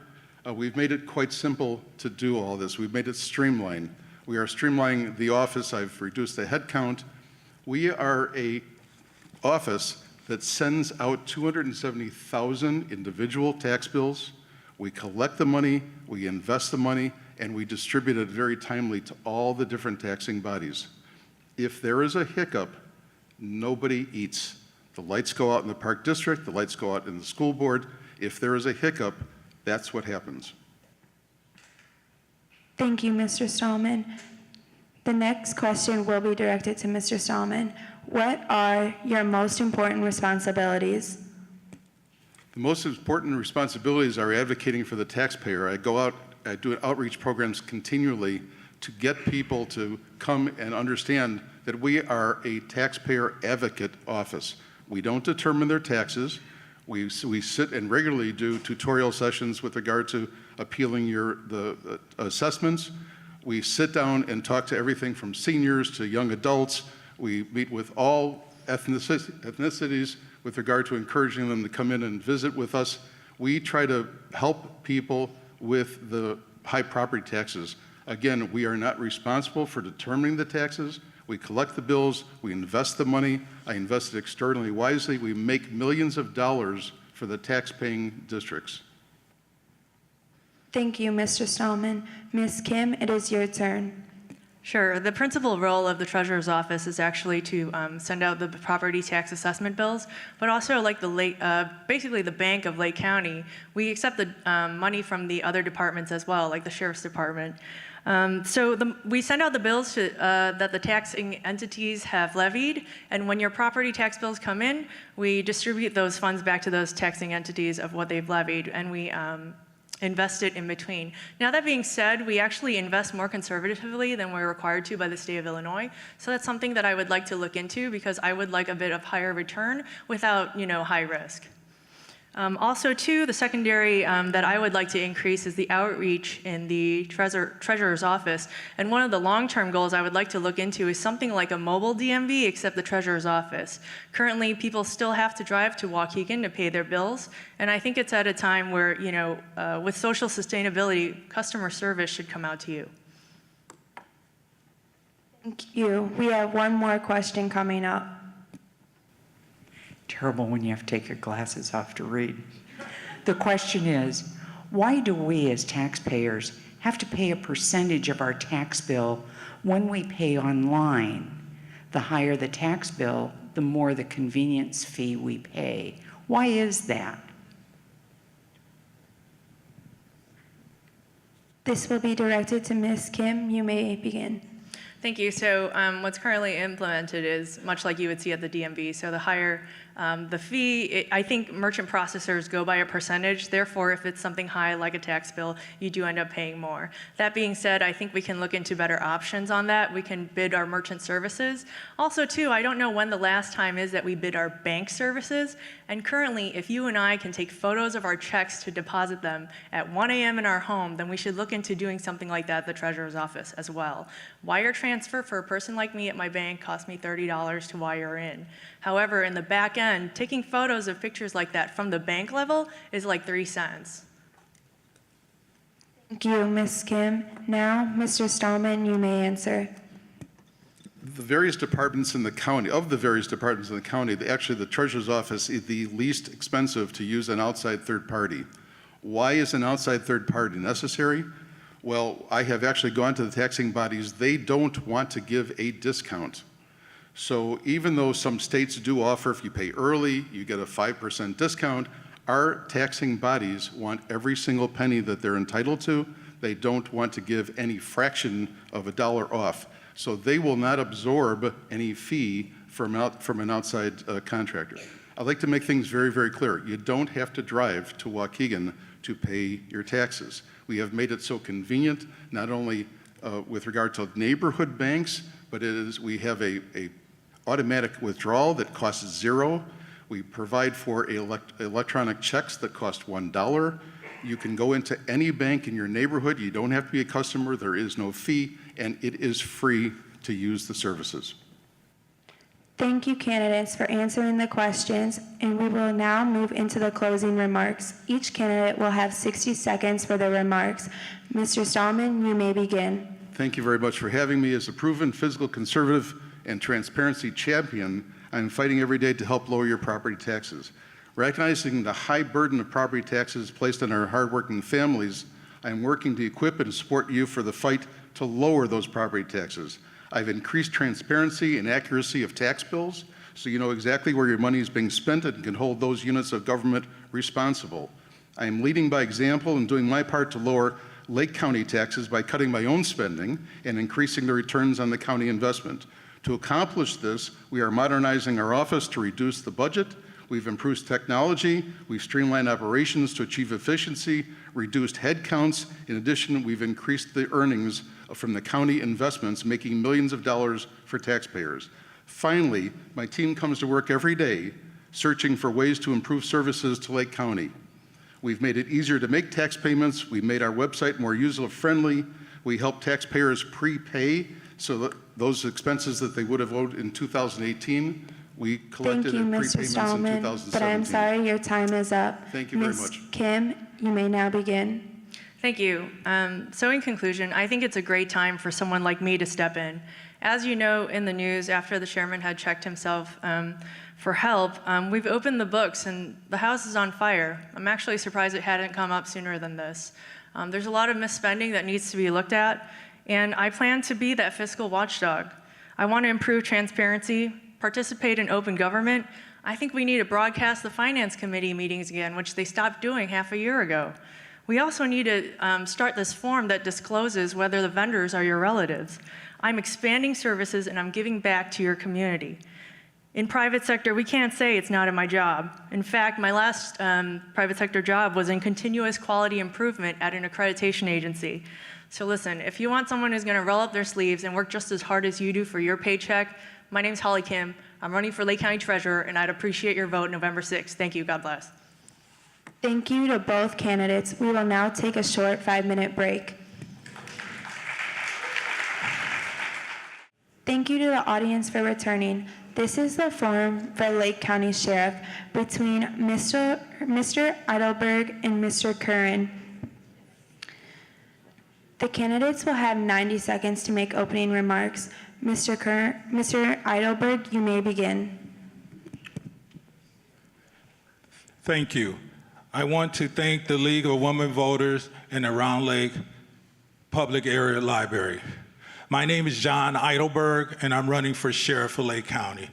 We've made it quite simple to do all this. We've made it streamlined. We are streamlining the office. I've reduced the head count. We are a office that sends out 270,000 individual tax bills. We collect the money, we invest the money, and we distribute it very timely to all the different taxing bodies. If there is a hiccup, nobody eats. The lights go out in the park district, the lights go out in the school board. If there is a hiccup, that's what happens. Thank you, Mr. Stallman. The next question will be directed to Mr. Stallman. What are your most important responsibilities? The most important responsibilities are advocating for the taxpayer. I go out, I do outreach programs continually to get people to come and understand that we are a taxpayer advocate office. We don't determine their taxes. We sit and regularly do tutorial sessions with regard to appealing the assessments. We sit down and talk to everything from seniors to young adults. We meet with all ethnicities with regard to encouraging them to come in and visit with us. We try to help people with the high property taxes. Again, we are not responsible for determining the taxes. We collect the bills, we invest the money. I invest it extraordinarily wisely. We make millions of dollars for the tax-paying districts. Thank you, Mr. Stallman. Ms. Kim, it is your turn. Sure. The principal role of the Treasurer's office is actually to send out the property tax assessment bills, but also like basically the Bank of Lake County, we accept the money from the other departments as well, like the Sheriff's Department. We send out the bills that the taxing entities have levied, and when your property tax bills come in, we distribute those funds back to those taxing entities of what they've levied, and we invest it in between. Now, that being said, we actually invest more conservatively than we're required to by the state of Illinois, so that's something that I would like to look into because I would like a bit of higher return without, high risk. Also, too, the secondary that I would like to increase is the outreach in the Treasurer's office. And one of the long-term goals I would like to look into is something like a mobile DMV, except the Treasurer's office. Currently, people still have to drive to Waukegan to pay their bills. And I think it's at a time where, with social sustainability, customer service should come out to you. Thank you. We have one more question coming up. Terrible when you have to take your glasses off to read. The question is, why do we as taxpayers have to pay a percentage of our tax bill when we pay online? The higher the tax bill, the more the convenience fee we pay. Why is that? This will be directed to Ms. Kim. You may begin. Thank you. So what's currently implemented is much like you would see at the DMV. So the higher the fee, I think merchant processors go by a percentage. Therefore, if it's something high like a tax bill, you do end up paying more. That being said, I think we can look into better options on that. We can bid our merchant services. Also, too, I don't know when the last time is that we bid our bank services. And currently, if you and I can take photos of our checks to deposit them at 1 a.m. in our home, then we should look into doing something like that at the treasurer's office as well. Wire transfer for a person like me at my bank cost me $30 to wire in. However, in the back end, taking photos of pictures like that from the bank level is like 3 cents. Thank you, Ms. Kim. Now, Mr. Stallman, you may answer. The various departments in the county, actually the treasurer's office is the least expensive to use an outside third party. Why is an outside third party necessary? Well, I have actually gone to the taxing bodies. They don't want to give a discount. So even though some states do offer, if you pay early, you get a 5% discount, our taxing bodies want every single penny that they're entitled to. They don't want to give any fraction of a dollar off. So they will not absorb any fee from an outside contractor. I'd like to make things very, very clear. You don't have to drive to Waukegan to pay your taxes. We have made it so convenient, not only with regard to neighborhood banks, but we have a automatic withdrawal that costs $0. We provide for electronic checks that cost $1. You can go into any bank in your neighborhood. You don't have to be a customer. There is no fee, and it is free to use the services. Thank you, candidates, for answering the questions, and we will now move into the closing remarks. Each candidate will have 60 seconds for their remarks. Mr. Stallman, you may begin. Thank you very much for having me. As a proven fiscal conservative and transparency champion, I'm fighting every day to help lower your property taxes. Recognizing the high burden of property taxes placed on our hardworking families, I'm working to equip and support you for the fight to lower those property taxes. I've increased transparency and accuracy of tax bills, so you know exactly where your money is being spent and can hold those units of government responsible. I am leading by example and doing my part to lower Lake County taxes by cutting my own spending and increasing the returns on the county investment. To accomplish this, we are modernizing our office to reduce the budget. We've improved technology, we've streamlined operations to achieve efficiency, reduced headcounts. In addition, we've increased the earnings from the county investments, making millions of dollars for taxpayers. Finally, my team comes to work every day searching for ways to improve services to Lake County. We've made it easier to make tax payments, we've made our website more user-friendly, we help taxpayers prepay so that those expenses that they would have owed in 2018, we collected Thank you, at Mr. prepayments in Stallman, 2017. but I'm sorry your time is up. Thank you very Ms. much. Kim, you may now begin. Thank you. So in conclusion, I think it's a great time for someone like me to step in. As you know, in the news, after the chairman had checked himself for help, we've opened the books and the house is on fire. I'm actually surprised it hadn't come up sooner than this. There's a lot of misspending that needs to be looked at, and I plan to be that fiscal watchdog. I want to improve transparency, participate in open government. I think we need to broadcast the Finance Committee meetings again, which they stopped doing half a year ago. We also need to start this form that discloses whether the vendors are your relatives. I'm expanding services and I'm giving back to your community. In private sector, we can't say it's not in my job. In fact, my last private sector job was in continuous quality improvement at an accreditation agency. So listen, if you want someone who's gonna roll up their sleeves and work just as hard as you do for your paycheck, my name's Holly Kim. I'm running for Lake County Treasurer, and I'd appreciate your vote November 6th. Thank you, God bless. Thank you to both candidates. We will now take a short 5-minute break. Thank you to the audience for returning. This is the forum for Lake County Sheriff between Mr. Eidelberg and Mr. Curran. The candidates will have 90 seconds to make opening remarks. Mr. Eidelberg, you may begin. Thank you. I want to thank the League of Women Voters and the Round Lake Public Area Library. My name is John Eidelberg, and I'm running for Sheriff of Lake County.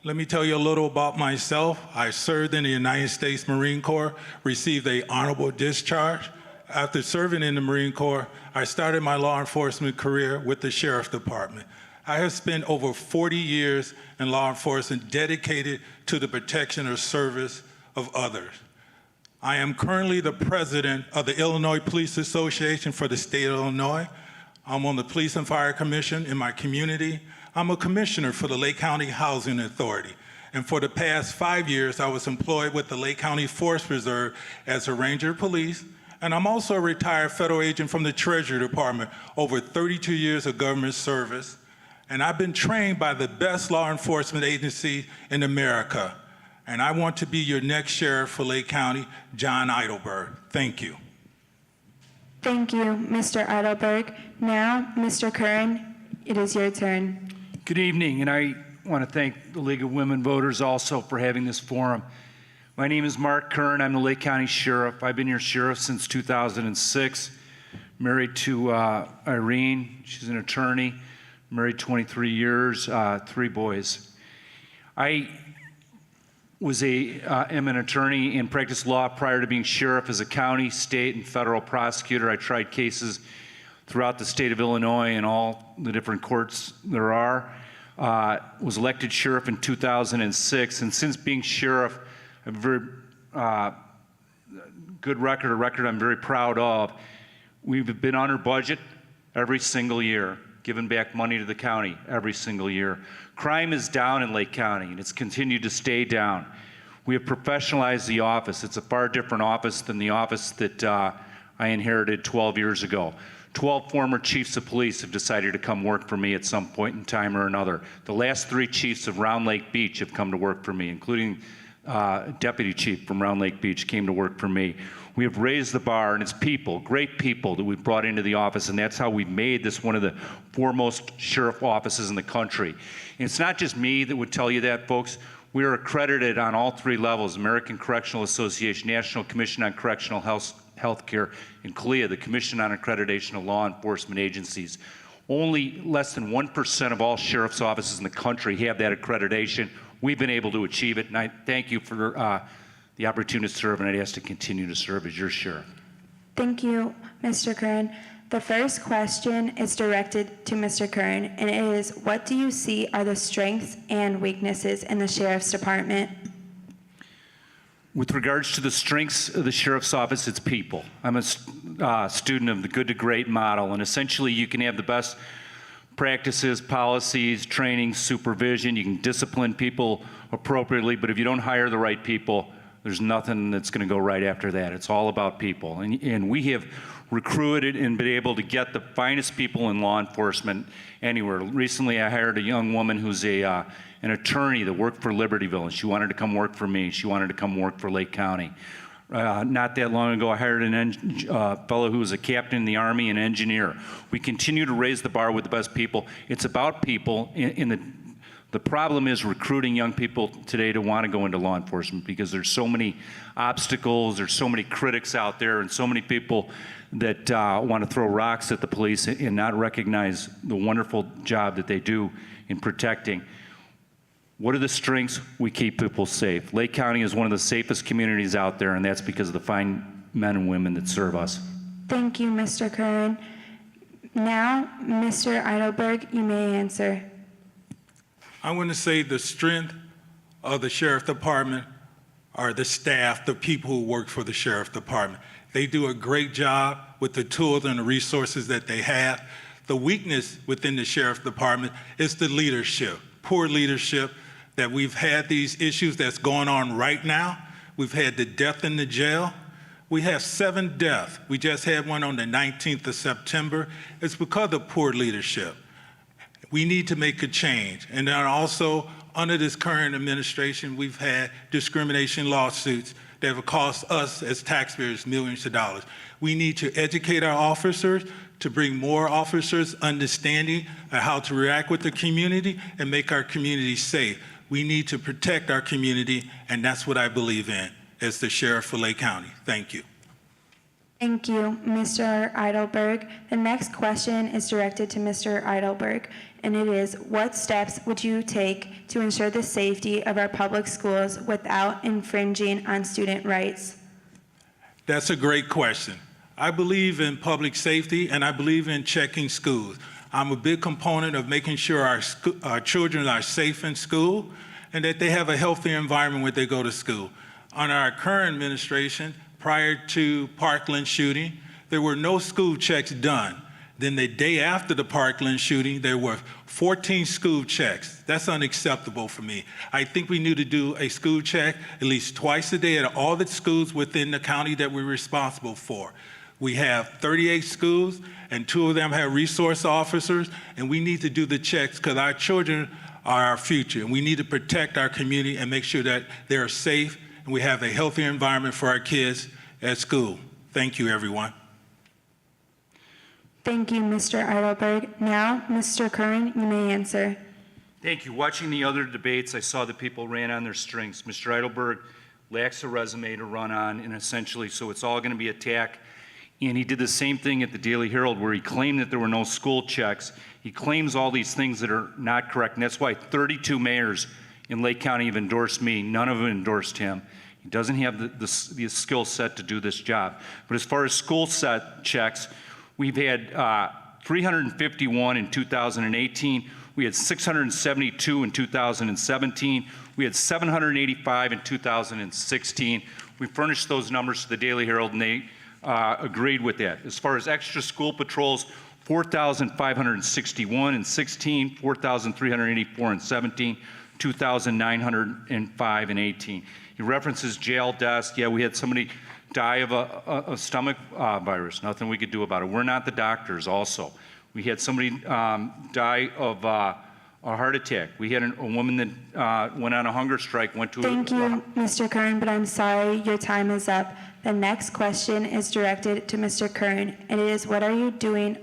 Let me tell you a little about myself. I served in the United States Marine Corps, received an honorable discharge. After serving in the Marine Corps, I started my law enforcement career with the Sheriff's Department. I have spent over 40 years in law enforcement dedicated to the protection or service of others. I am currently the president of the Illinois Police Association for the state of Illinois. I'm on the Police and Fire Commission in my community. I'm a commissioner for the Lake County Housing Authority. And for the past 5 years, I was employed with the Lake County Forest Reserve as a Ranger of Police. And I'm also a retired federal agent from the Treasury Department, over 32 years of government service. And I've been trained by the best law enforcement agency in America. And I want to be your next sheriff for Lake County, John Eidelberg. Thank you. Thank you, Mr. Eidelberg. Now, Mr. Curran, it is your turn. Good evening, and I want to thank the League of Women Voters also for having this forum. My name is Mark Curran. I'm the Lake County Sheriff. I've been your sheriff since 2006. Married to Irene. She's an attorney. Married 23 years, 3 boys. I am an attorney and practiced law prior to being sheriff as a county, state, and federal prosecutor. I tried cases throughout the state of Illinois and all the different courts there are. Was elected sheriff in 2006, and since being sheriff, I have a very good record, a record I'm very proud of. We've been under budget every single year, giving back money to the county every single year. Crime is down in Lake County, and it's continued to stay down. We have professionalized the office. It's a far different office than the office that I inherited 12 years ago. 12 former chiefs of police have decided to come work for me at some point in time or another. The last 3 chiefs of Round Lake Beach have come to work for me, including deputy chief from Round Lake Beach came to work for me. We have raised the bar, and it's people, great people that we've brought into the office, and that's how we've made this one of the foremost sheriff offices in the country. And it's not just me that would tell you that, folks. We are accredited on all 3 levels: American Correctional Association, National Commission on Correctional Health Care, and CALEA, the Commission on Accreditation of Law Enforcement Agencies. Only less than 1% of all sheriff's offices in the country have that accreditation. We've been able to achieve it, and I thank you for the opportunity to serve, and I'd ask to continue to serve as your sheriff. Thank you, Mr. Curran. The first question is directed to Mr. Curran, and it is, what do you see are the strengths and weaknesses in the Sheriff's Department? With regards to the strengths of the Sheriff's Office, it's people. I'm a student of the Good to Great model, and essentially you can have the best practices, policies, training, supervision. You can discipline people appropriately, but if you don't hire the right people, there's nothing that's going to go right after that. It's all about people. And we have recruited and been able to get the finest people in law enforcement anywhere. Recently, I hired a young woman who's an attorney that worked for Libertyville, and she wanted to come work for me. She wanted to come work for Lake County. Not that long ago, I hired a fellow who was a captain in the Army and engineer. We continue to raise the bar with the best people. It's about people. The problem is recruiting young people today to want to go into law enforcement because there's so many obstacles, there's so many critics out there, and so many people that want to throw rocks at the police and not recognize the wonderful job that they do in protecting. What are the strengths? We keep people safe. Lake County is one of the safest communities out there, and that's because of the fine men and women that serve us. Thank you, Mr. Curran. Now, Mr. Eidelberg, you may answer. I want to say the strength of the Sheriff Department are the staff, the people who work for the Sheriff Department. They do a great job with the tools and the resources that they have. The weakness within the Sheriff Department is the leadership, poor leadership, that we've had these issues that's going on right now. We've had the death in the jail. We have 7 deaths. We just had one on the 19th of September. It's because of poor leadership. We need to make a change. And then also, under this current administration, we've had discrimination lawsuits that have cost us as taxpayers millions of dollars. We need to educate our officers to bring more officers understanding of how to react with the community and make our community safe. We need to protect our community, and that's what I believe in as the sheriff for Lake County. Thank you. Thank you, Mr. Eidelberg. The next question is directed to Mr. Eidelberg, and it is, what steps would you take to ensure the safety of our public schools without infringing on student rights? That's a great question. I believe in public safety, and I believe in checking schools. I'm a big component of making sure our children are safe in school and that they have a healthy environment when they go to school. Under our current administration, prior to Parkland shooting, there were no school checks done. Then the day after the Parkland shooting, there were 14 school checks. That's unacceptable for me. I think we need to do a school check at least twice a day at all the schools within the county that we're responsible for. We have 38 schools, and 2 of them have resource officers, and we need to do the checks because our children are our future, and we need to protect our community and make sure that they're safe and we have a healthy environment for our kids at school. Thank you, everyone. Thank you, Mr. Eidelberg. Now, Mr. Kern, you may answer. Thank you. Watching the other debates, I saw that people ran on their strengths. Mr. Eidelberg lacks a resume to run on, and essentially, so it's all going to be attack. And he did the same thing at the Daily Herald where he claimed that there were no school checks. He claims all these things that are not correct, and that's why 32 mayors in Lake County have endorsed me. None of them endorsed him. He doesn't have the skill set to do this job. But as far as school set checks, we've had 351 in 2018. We had 672 in 2017. We had 785 in 2016. We furnished those numbers to the Daily Herald, and they agreed with that. As far as extra school patrols, 4,561 in 16, 4,384 in 17, 2,905 in 18. He references jail deaths. Yeah, we had somebody die of a stomach virus. Nothing we could do about it. We're not the doctors also. We had somebody die of a heart attack. We had a woman that went on a hunger strike, went to Thank you, Mr. Kern, but I'm sorry, your time is up. The next question is directed to Mr. Kern, and it is, what are you doing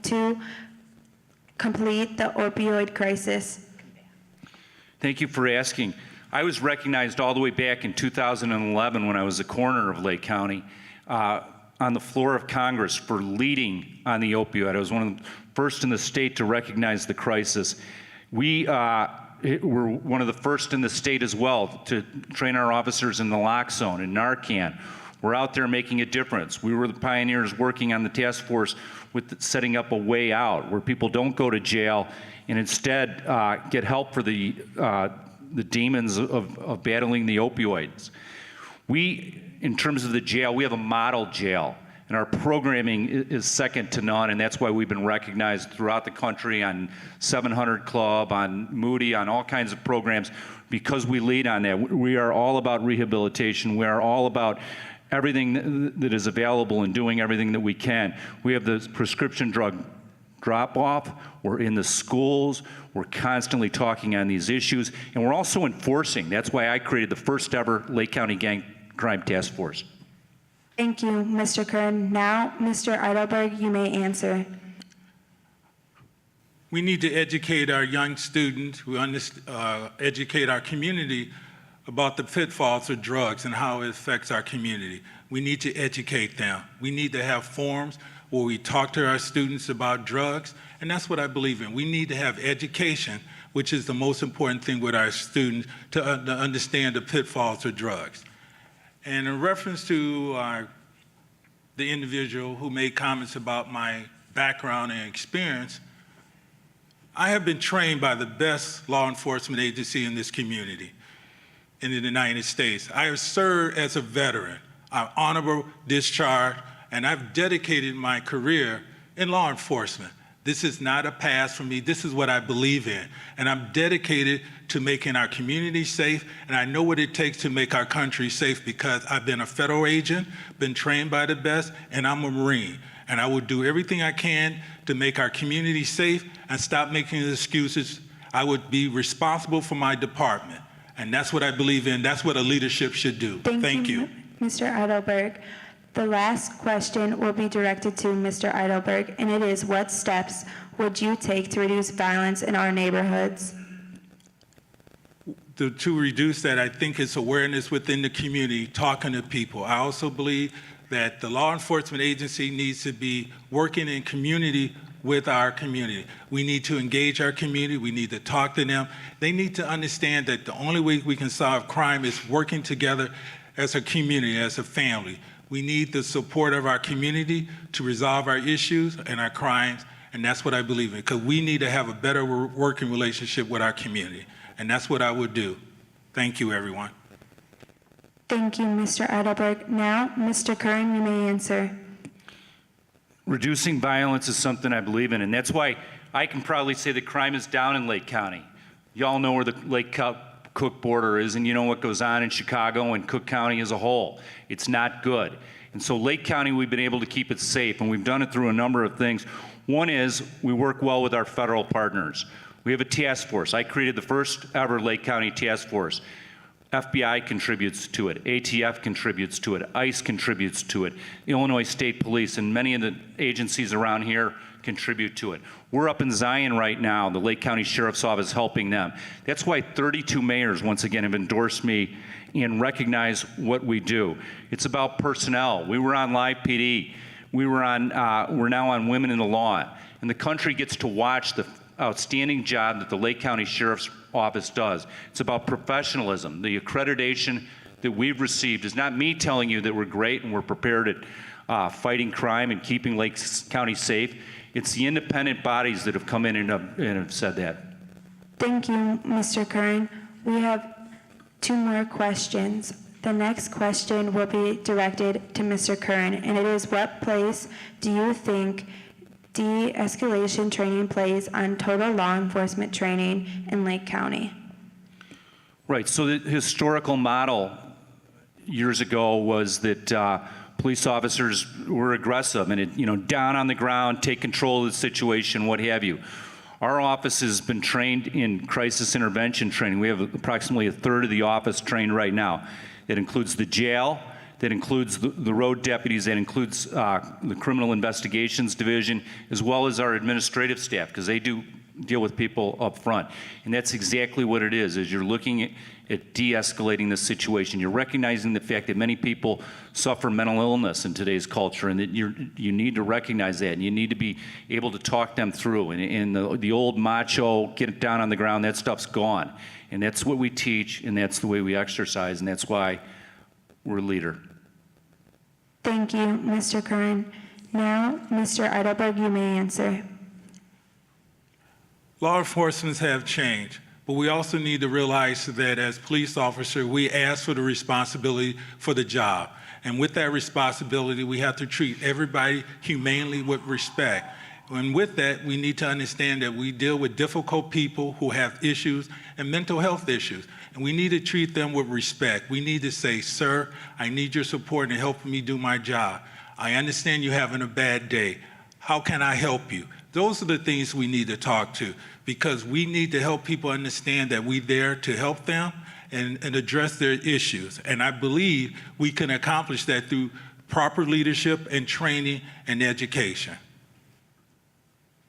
to complete the opioid crisis? Thank you for asking. I was recognized all the way back in 2011 when I was the coroner of Lake County on the floor of Congress for leading on the opioid. I was one of the first in the state to recognize the crisis. We were one of the first in the state as well to train our officers in naloxone and Narcan. We're out there making a difference. We were the pioneers working on the task force with setting up a way out where people don't go to jail and instead get help for the demons of battling the opioids. We, in terms of the jail, we have a model jail, and our programming is second to none, and that's why we've been recognized throughout the country on 700 Club, on Moody, on all kinds of programs, because we lead on that. We are all about rehabilitation. We are all about everything that is available and doing everything that we can. We have the prescription drug drop-off. We're in the schools. We're constantly talking on these issues, and we're also enforcing. That's why I created the first ever Lake County Gang Crime Task Force. Thank you, Mr. Kern. Now, Mr. Eidelberg, you may answer. We need to educate our young students, educate our community about the pitfalls of drugs and how it affects our community. We need to educate them. We need to have forums where we talk to our students about drugs, and that's what I believe in. We need to have education, which is the most important thing with our students, to understand the pitfalls of drugs. And in reference to the individual who made comments about my background and experience, I have been trained by the best law enforcement agency in this community, in the United States. I have served as a veteran. I'm honorable discharge, and I've dedicated my career in law enforcement. This is not a past for me. This is what I believe in. And I'm dedicated to making our community safe, and I know what it takes to make our country safe because I've been a federal agent, been trained by the best, and I'm a Marine. And I will do everything I can to make our community safe and stop making excuses. I would be responsible for my department. And that's what I believe in. That's what a leadership should do. Thank you, Mr. Eidelberg. The last question will be directed to Mr. Eidelberg, and it is, what steps would you take to reduce violence in our neighborhoods? To reduce that, I think it's awareness within the community, talking to people. I also believe that the law enforcement agency needs to be working in community with our community. We need to engage our community. We need to talk to them. They need to understand that the only way we can solve crime is working together as a community, as a family. We need the support of our community to resolve our issues and our crimes, and that's what I believe in, because we need to have a better working relationship with our community, and that's what I would do. Thank you, everyone. Thank you, Mr. Eidelberg. Now, Mr. Curran, you may answer. Reducing violence is something I believe in, and that's why I can proudly say that crime is down in Lake County. Y'all know where the Lake-Cook border is, and you know what goes on in Chicago and Cook County as a whole. It's not good. And so Lake County, we've been able to keep it safe, and we've done it through a number of things. One is we work well with our federal partners. We have a task force. I created the first ever Lake County task force. FBI contributes to it, ATF contributes to it, ICE contributes to it, Illinois State Police, and many of the agencies around here contribute to it. We're up in Zion right now, the Lake County Sheriff's Office helping them. That's why 32 mayors, once again, have endorsed me and recognize what we do. It's about personnel. We were on Live PD. We're now on Women in the Law. And the country gets to watch the outstanding job that the Lake County Sheriff's Office does. It's about professionalism. The accreditation that we've received is not me telling you that we're great and we're prepared at fighting crime and keeping Lake County safe. It's the independent bodies that have come in and have said that. Thank you, Mr. Curran. We have 2 more questions. The next question will be directed to Mr. Curran, and it is, what place do you think de-escalation training plays on total law enforcement training in Lake County? Right, so the historical model years ago was that police officers were aggressive and down on the ground, take control of the situation, what have you. Our office has been trained in crisis intervention training. We have approximately a third of the office trained right now. That includes the jail, that includes the road deputies, that includes the criminal investigations division, as well as our administrative staff, because they do deal with people up front. And that's exactly what it is you're looking at de-escalating this situation. You're recognizing the fact that many people suffer mental illness in today's culture, and that you need to recognize that, and you need to be able to talk them through. And the old macho, get it down on the ground, that stuff's gone. And that's what we teach, and that's the way we exercise, and that's why we're a leader. Thank you, Mr. Curran. Now, Mr. Eidelberg, you may answer. Law enforcement have changed, but we also need to realize that as police officers, we ask for the responsibility for the job. And with that responsibility, we have to treat everybody humanely with respect. And with that, we need to understand that we deal with difficult people who have issues and mental health issues. And we need to treat them with respect. We need to say, sir, I need your support in helping me do my job. I understand you're having a bad day. How can I help you? Those are the things we need to talk to, because we need to help people understand that we're there to help them and address their issues. And I believe we can accomplish that through proper leadership and training and education.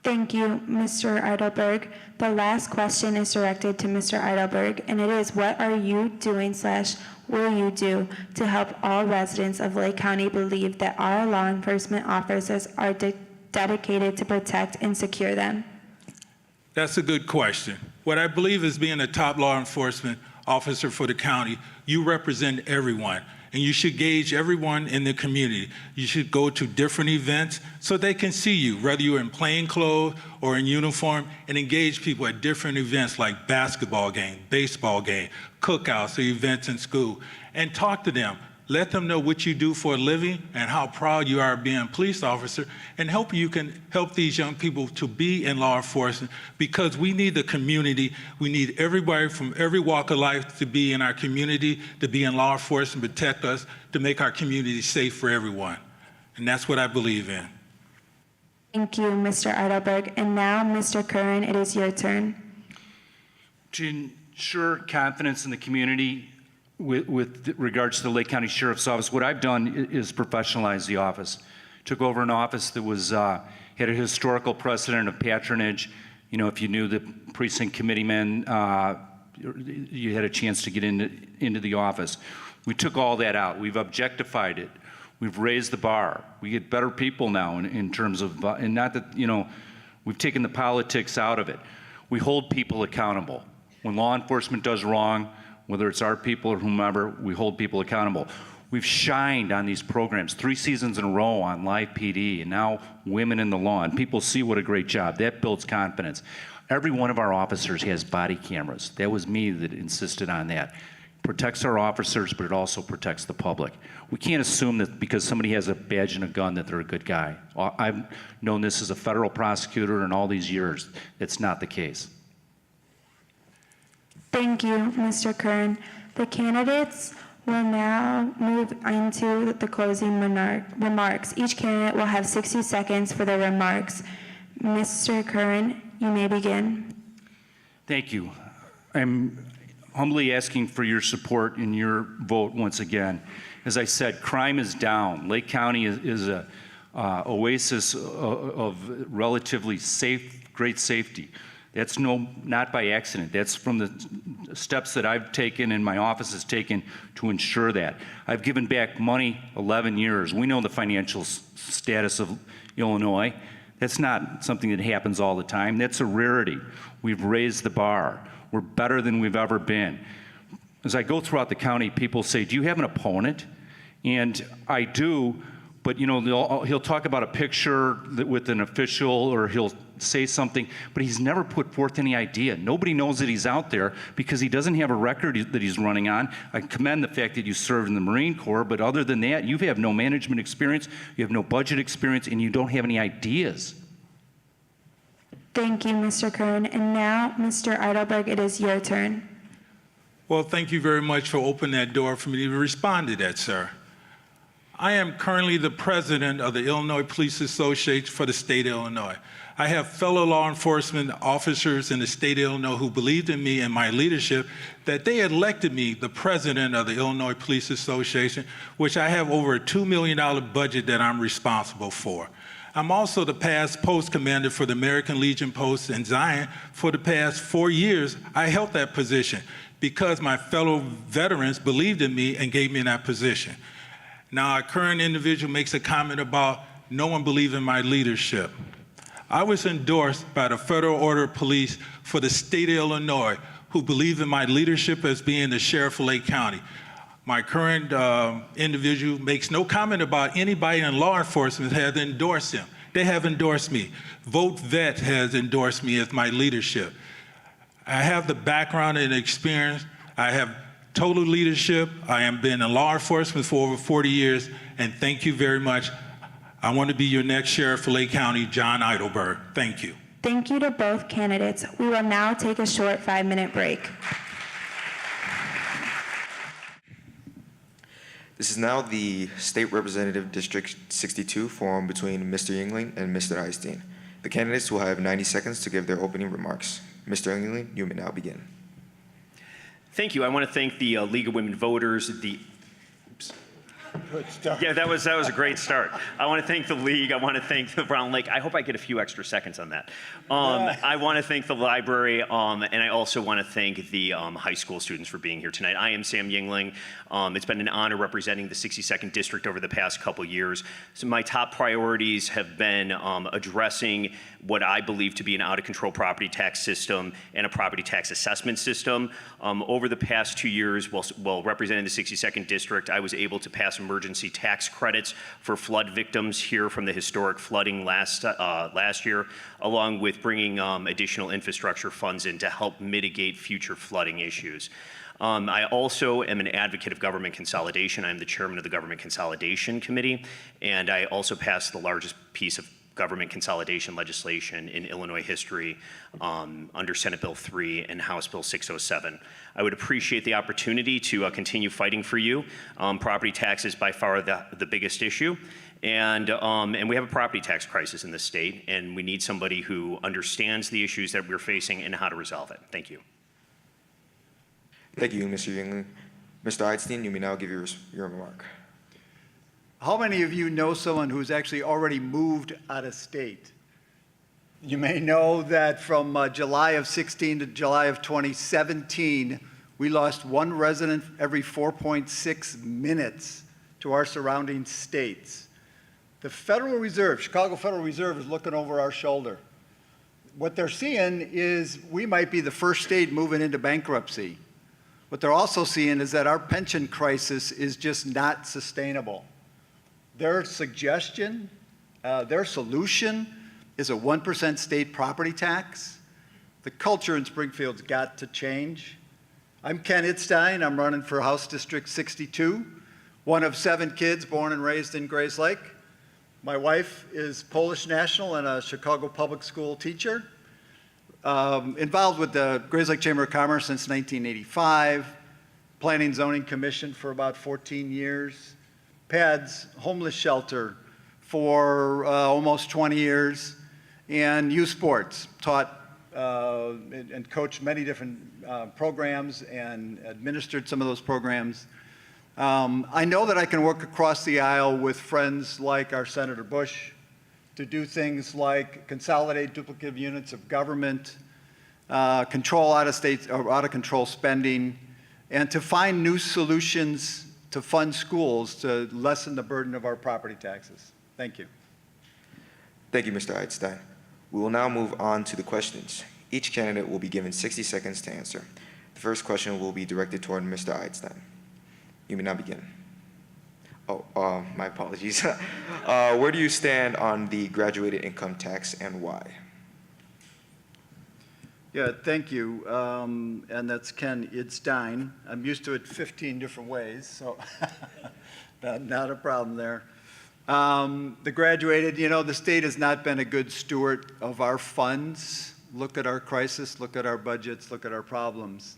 Thank you, Mr. Eidelberg. The last question is directed to Mr. Eidelberg, and it is, what are you doing / will you do to help all residents of Lake County believe that our law enforcement officers are dedicated to protect and secure them? That's a good question. What I believe is, being a top law enforcement officer for the county, you represent everyone. And you should gauge everyone in the community. You should go to different events so they can see you, whether you're in plain clothes or in uniform, and engage people at different events like basketball game, baseball game, cookouts, or events in school, and talk to them. Let them know what you do for a living and how proud you are of being a police officer, and you can help these young people to be in law enforcement, because we need the community. We need everybody from every walk of life to be in our community, to be in law enforcement, protect us, to make our community safe for everyone. And that's what I believe in. Thank you, Mr. Eidelberg. And now, Mr. Curran, it is your turn. To ensure confidence in the community, with regards to the Lake County Sheriff's Office, what I've done is professionalize the office. Took over an office that was had a historical precedent of patronage. You know, if you knew the precinct committeemen, you had a chance to get into the office. We took all that out. We've objectified it. We've raised the bar. We get better people now in terms of, and not that, you know, we've taken the politics out of it. We hold people accountable. When law enforcement does wrong, whether it's our people or whomever, we hold people accountable. We've shined on these programs 3 seasons in a row on Live PD, and now Women in the Law, and people see what a great job. That builds confidence. Every one of our officers has body cameras. That was me that insisted on that. Protects our officers, but it also protects the public. We can't assume that because somebody has a badge and a gun that they're a good guy. I've known this as a federal prosecutor in all these years. It's not the case. Thank you, Mr. Kern. The candidates will now move into the closing remarks. Each candidate will have 60 seconds for their remarks. Mr. Kern, you may begin. Thank you. I'm humbly asking for your support and your vote once again. As I said, crime is down. Lake County is a oasis of relatively safe, great safety. That's not by accident. That's from the steps that I've taken and my office has taken to ensure that. I've given back money 11 years. We know the financial status of Illinois. That's not something that happens all the time. That's a rarity. We've raised the bar. We're better than we've ever been. As I go throughout the county, people say, do you have an opponent? And I do, but you know, he'll talk about a picture with an official, or he'll say something, but he's never put forth any idea. Nobody knows that he's out there because he doesn't have a record that he's running on. I commend the fact that you served in the Marine Corps, but other than that, you have no management experience, you have no budget experience, and you don't have any ideas. Thank you, Mr. Kern. And now, Mr. Eidelberg, it is your turn. Well, thank you very much for opening that door for me to respond to that, sir. I am currently the president of the Illinois Police Association for the state of Illinois. I have fellow law enforcement officers in the state of Illinois who believed in me and my leadership, that they elected me the president of the Illinois Police Association, which I have over a $2 million budget that I'm responsible for. I'm also the past post commander for the American Legion Post in Zion. For the past 4 years, I held that position because my fellow veterans believed in me and gave me that position. Now, our current individual makes a comment about no one believed in my leadership. I was endorsed by the Federal Order of Police for the state of Illinois, who believed in my leadership as being the sheriff of Lake County. My current individual makes no comment about anybody in law enforcement has endorsed him. They have endorsed me. Vote Vet has endorsed me as my leadership. I have the background and experience. I have total leadership. I have been in law enforcement for over 40 years, and thank you very much. I want to be your next sheriff for Lake County, John Eidelberg. Thank you. Thank you to both candidates. We will now take a short 5-minute break. This is now the State Representative District 62 forum between Mr. Yingling and Mr. Eystein. The candidates will have 90 seconds to give their opening remarks. Mr. Yingling, you may now begin. Thank you. I want to thank the League of Women Voters, Good start. Yeah, that was a great start. I want to thank the League. I want to thank the Round Lake. I hope I get a few extra seconds on that. I want to thank the library, and I also want to thank the high school students for being here tonight. I am Sam Yingling. It's been an honor representing the 62nd District over the past couple years. So my top priorities have been addressing what I believe to be an out-of-control property tax system and a property tax assessment system. Over the past 2 years, while representing the 62nd District, I was able to pass emergency tax credits for flood victims here from the historic flooding last year, along with bringing additional infrastructure funds in to help mitigate future flooding issues. I also am an advocate of government consolidation. I'm the chairman of the Government Consolidation Committee, and I also passed the largest piece of government consolidation legislation in Illinois history under Senate Bill 3 and House Bill 607. I would appreciate the opportunity to continue fighting for you. Property tax is by far the biggest issue, and we have a property tax crisis in this state, and we need somebody who understands the issues that we're facing and how to resolve it. Thank you. Thank you, Mr. Yingling. Mr. Eidstein, you may now give your remark. How many of you know someone who's actually already moved out of state? You may know that from July of 16 to July of 2017, we lost one resident every 4.6 minutes to our surrounding states. The Federal Reserve, Chicago Federal Reserve, is looking over our shoulder. What they're seeing is we might be the first state moving into bankruptcy. What they're also seeing is that our pension crisis is just not sustainable. Their suggestion, their solution is a 1% state property tax. The culture in Springfield's got to change. I'm Ken Itzstein. I'm running for House District 62, one of 7 kids born and raised in Grays Lake. My wife is Polish national and a Chicago public school teacher. Involved with the Grays Lake Chamber of Commerce since 1985, Planning Zoning Commission for about 14 years, PADS homeless shelter for almost 20 years, and youth sports, taught and coached many different programs and administered some of those programs. I know that I can work across the aisle with friends like our Senator Bush to do things like consolidate duplicative units of government, control out of control spending, and to find new solutions to fund schools to lessen the burden of our property taxes. Thank you. Thank you, Mr. Eidstein. We will now move on to the questions. Each candidate will be given 60 seconds to answer. The first question will be directed toward Mr. Eidstein. You may now begin. Oh, my apologies. Where do you stand on the graduated income tax and why? Yeah, thank you. And that's Ken Itzstein. I'm used to it 15 different ways, so not a problem there. The graduated, the state has not been a good steward of our funds. Look at our crisis, look at our budgets, look at our problems.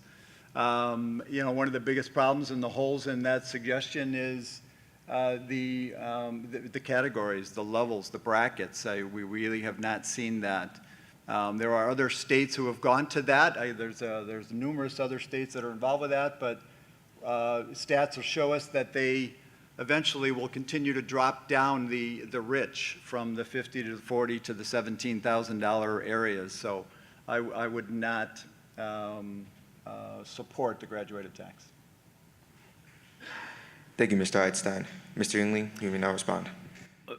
One of the biggest problems and the holes in that suggestion is the categories, the levels, the brackets. We really have not seen that. There are other states who have gone to that. There's numerous other states that are involved with that, but stats will show us that they eventually will continue to drop down the rich from the 50 to the 40 to the $17,000 areas. So I would not support the graduated tax. Thank you, Mr. Eidstein. Mr. Yingling, you may now respond.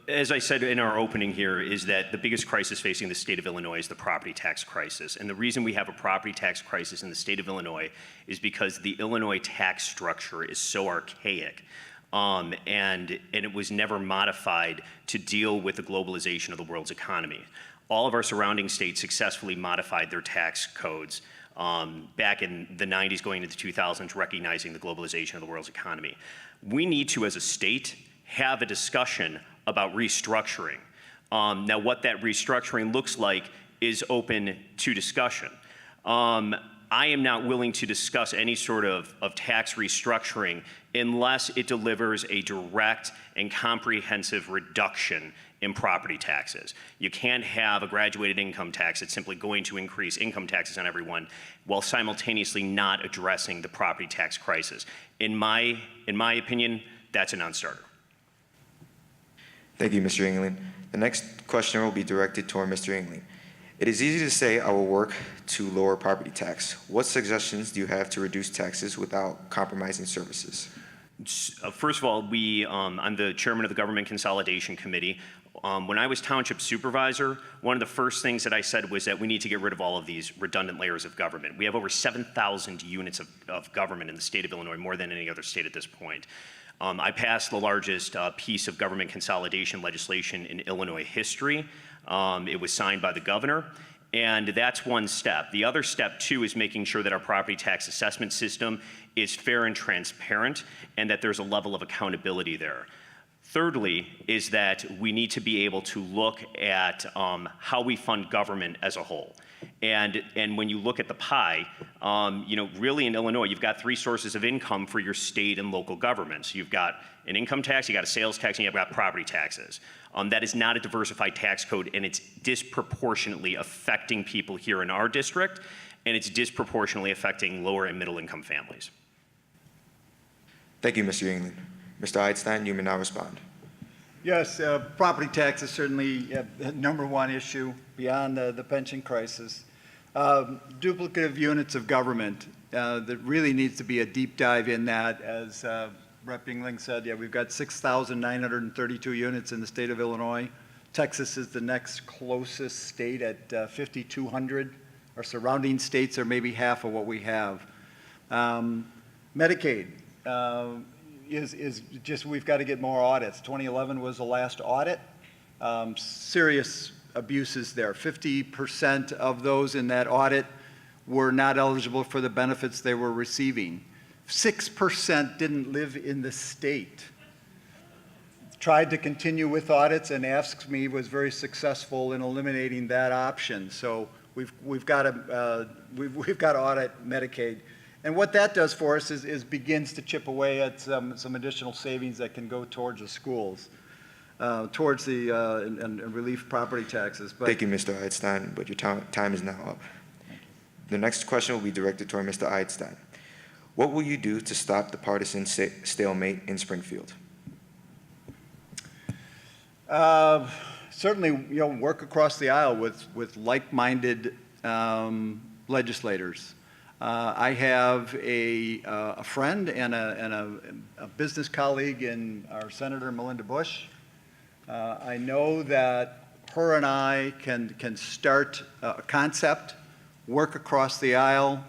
As I said in our opening here, is that the biggest crisis facing the state of Illinois is the property tax crisis. And the reason we have a property tax crisis in the state of Illinois is because the Illinois tax structure is so archaic. And it was never modified to deal with the globalization of the world's economy. All of our surrounding states successfully modified their tax codes back in the 90s going into the 2000s, recognizing the globalization of the world's economy. We need to, as a state, have a discussion about restructuring. Now, what that restructuring looks like is open to discussion. I am not willing to discuss any sort of tax restructuring unless it delivers a direct and comprehensive reduction in property taxes. You can't have a graduated income tax that's simply going to increase income taxes on everyone while simultaneously not addressing the property tax crisis. In my opinion, that's a non-starter. Thank you, Mr. Yingling. The next question will be directed toward Mr. Yingling. It is easy to say I will work to lower property tax. What suggestions do you have to reduce taxes without compromising services? First of all, I'm the chairman of the Government Consolidation Committee. When I was township supervisor, one of the first things that I said was that we need to get rid of all of these redundant layers of government. We have over 7,000 units of government in the state of Illinois, more than any other state at this point. I passed the largest piece of government consolidation legislation in Illinois history. It was signed by the governor, and that's one step. The other step, too, is making sure that our property tax assessment system is fair and transparent and that there's a level of accountability there. Thirdly, is that we need to be able to look at how we fund government as a whole. And when you look at the pie, really in Illinois, you've got 3 sources of income for your state and local governments. You've got an income tax, you've got a sales tax, and you've got property taxes. That is not a diversified tax code, and it's disproportionately affecting people here in our district, and it's disproportionately affecting lower and middle income families. Thank you, Mr. Yingling. Mr. Eidstein, you may now respond. Yes, property tax is certainly the number one issue beyond the pension crisis. Duplicative units of government, there really needs to be a deep dive in that. As Rep. Yingling said, yeah, we've got 6,932 units in the state of Illinois. Texas is the next closest state at 5,200. Our surrounding states are maybe half of what we have. Medicaid is just, we've got to get more audits. 2011 was the last audit. Serious abuses there. 50% of those in that audit were not eligible for the benefits they were receiving. 6% didn't live in the state. Tried to continue with audits, and AFSCME was very successful in eliminating that option. So we've got to audit Medicaid. And what that does for us is begins to chip away at some additional savings that can go towards the schools, towards the and relief property taxes. But Thank you, Mr. Eidstein, but your time is now up. The next question will be directed toward Mr. Eidstein. What will you do to stop the partisan stalemate in Springfield? Certainly, work across the aisle with like-minded legislators. I have a friend and a business colleague in our Senator Melinda Bush. I know that her and I can start a concept, work across the aisle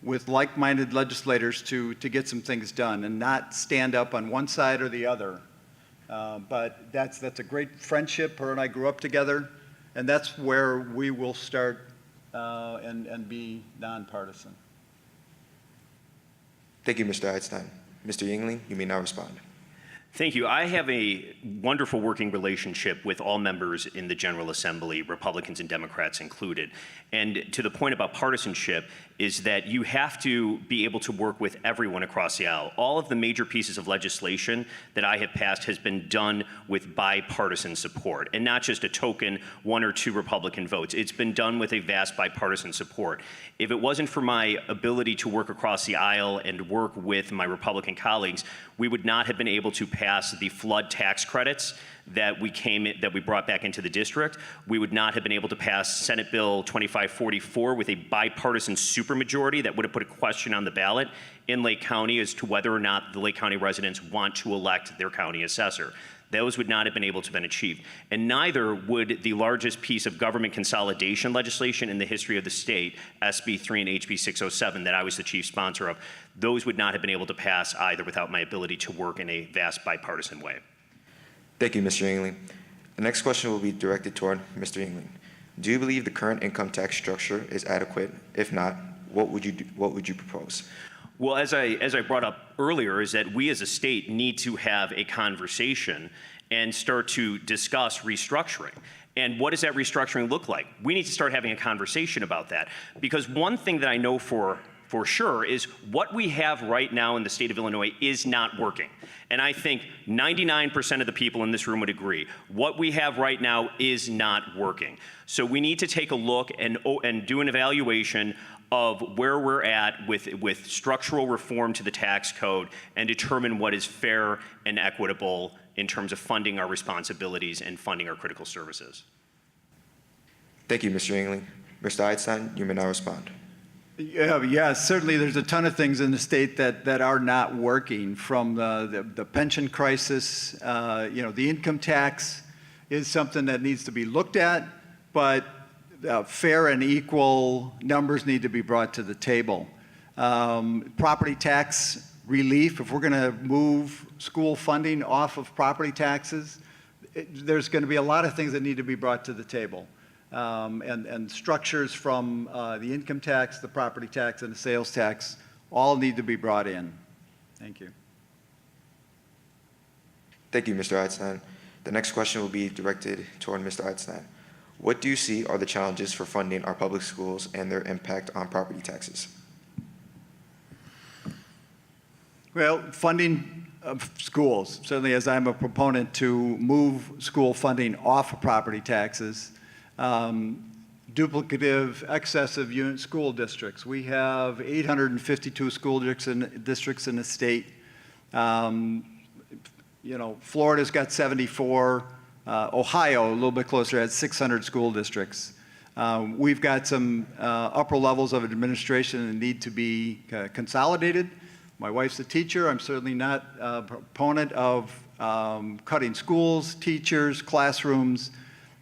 with like-minded legislators to get some things done and not stand up on one side or the other. But that's a great friendship. Her and I grew up together, and that's where we will start and be nonpartisan. Thank you, Mr. Eidstein. Mr. Yingling, you may now respond. Thank you. I have a wonderful working relationship with all members in the General Assembly, Republicans and Democrats included. And to the point about partisanship is that you have to be able to work with everyone across the aisle. All of the major pieces of legislation that I have passed has been done with bipartisan support, and not just a token 1 or 2 Republican votes. It's been done with a vast bipartisan support. If it wasn't for my ability to work across the aisle and work with my Republican colleagues, we would not have been able to pass the flood tax credits that we brought back into the district. We would not have been able to pass Senate Bill 2544 with a bipartisan supermajority that would have put a question on the ballot in Lake County as to whether or not the Lake County residents want to elect their county assessor. Those would not have been able to have been achieved. And neither would the largest piece of government consolidation legislation in the history of the state, SB 3 and HB 607, that I was the chief sponsor of, those would not have been able to pass either without my ability to work in a vast bipartisan way. Thank you, Mr. Yingling. The next question will be directed toward Mr. Yingling. Do you believe the current income tax structure is adequate? If not, what would you propose? Well, as I brought up earlier, is that we as a state need to have a conversation and start to discuss restructuring. And what does that restructuring look like? We need to start having a conversation about that. Because one thing that I know for sure is what we have right now in the state of Illinois is not working. And I think 99% of the people in this room would agree. What we have right now is not working. So we need to take a look and do an evaluation of where we're at with structural reform to the tax code and determine what is fair and equitable in terms of funding our responsibilities and funding our critical services. Thank you, Mr. Yingling. Mr. Eidstein, you may now respond. Yeah, certainly there's a ton of things in the state that are not working, from the pension crisis. The income tax is something that needs to be looked at, but fair and equal numbers need to be brought to the table. Property tax relief, if we're going to move school funding off of property taxes, there's going to be a lot of things that need to be brought to the table. And structures from the income tax, the property tax, and the sales tax all need to be brought in. Thank you. Thank you, Mr. Eidstein. The next question will be directed toward Mr. Eidstein. What do you see are the challenges for funding our public schools and their impact on property taxes? Well, funding of schools, certainly as I'm a proponent to move school funding off of property taxes. Duplicative, excessive unit school districts. We have 852 school districts in the state. Florida's got 74. Ohio, a little bit closer, has 600 school districts. We've got some upper levels of administration that need to be consolidated. My wife's a teacher. I'm certainly not a proponent of cutting schools, teachers, classrooms,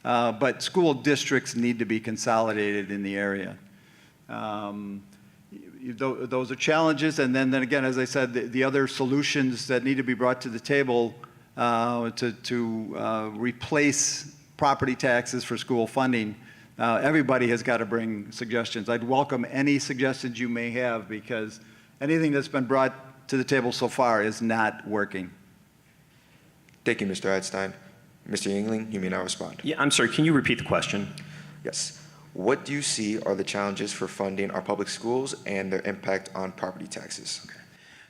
but school districts need to be consolidated in the area. Those are challenges, and then again, as I said, the other solutions that need to be brought to the table to replace property taxes for school funding. Everybody has got to bring suggestions. I'd welcome any suggestions you may have, because anything that's been brought to the table so far is not working. Thank you, Mr. Eidstein. Mr. Yingling, you may now respond. Yeah, I'm sorry, can you repeat the question? Yes. What do you see are the challenges for funding our public schools and their impact on property taxes?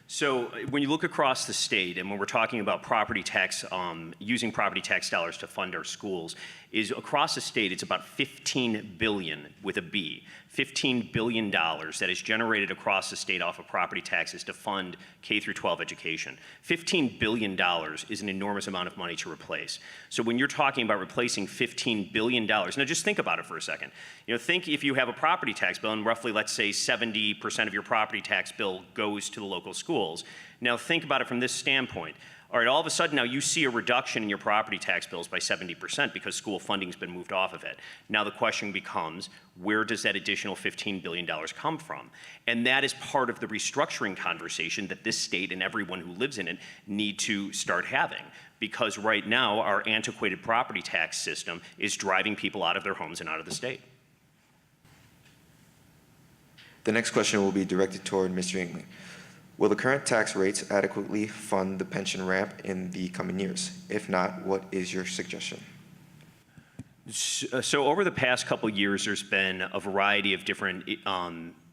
So when you look across the state, and when we're talking about property tax, using property tax dollars to fund our schools, is across the state, it's about $15 billion with a B, $15 billion that is generated across the state off of property taxes to fund K through 12 education. $15 billion is an enormous amount of money to replace. So when you're talking about replacing $15 billion, now just think about it for a second. Think if you have a property tax bill and roughly, let's say 70% of your property tax bill goes to the local schools. Now think about it from this standpoint. All right, all of a sudden now you see a reduction in your property tax bills by 70% because school funding's been moved off of it. Now the question becomes, where does that additional $15 billion come from? And that is part of the restructuring conversation that this state and everyone who lives in it need to start having. Because right now, our antiquated property tax system is driving people out of their homes and out of the state. The next question will be directed toward Mr. Yingling. Will the current tax rates adequately fund the pension ramp in the coming years? If not, what is your suggestion? So over the past couple of years, there's been a variety of different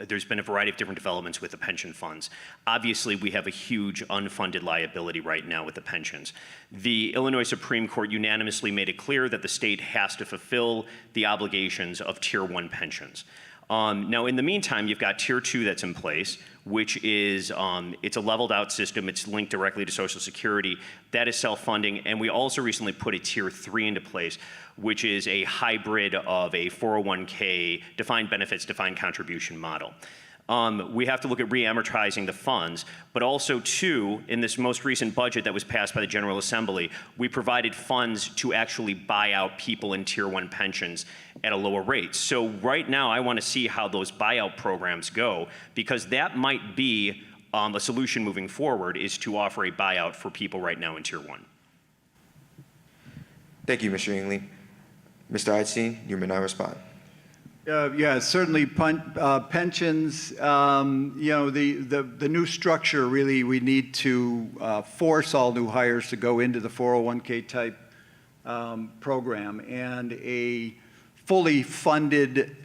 developments with the pension funds. Obviously, we have a huge unfunded liability right now with the pensions. The Illinois Supreme Court unanimously made it clear that the state has to fulfill the obligations of Tier 1 pensions. Now, in the meantime, you've got Tier 2 that's in place, which is, it's a leveled out system. It's linked directly to Social Security. That is self-funding. And we also recently put a Tier 3 into place, which is a hybrid of a 401k, defined benefits, defined contribution model. We have to look at re-amortizing the funds, but also, too, in this most recent budget that was passed by the General Assembly, we provided funds to actually buy out people in Tier 1 pensions at a lower rate. So right now, I want to see how those buyout programs go, because that might be a solution moving forward, is to offer a buyout for people right now in Tier 1. Thank you, Mr. Yingling. Mr. Eidstein, you may now respond. Yeah, certainly pensions, the new structure, really, we need to force all new hires to go into the 401k type program. And a fully funded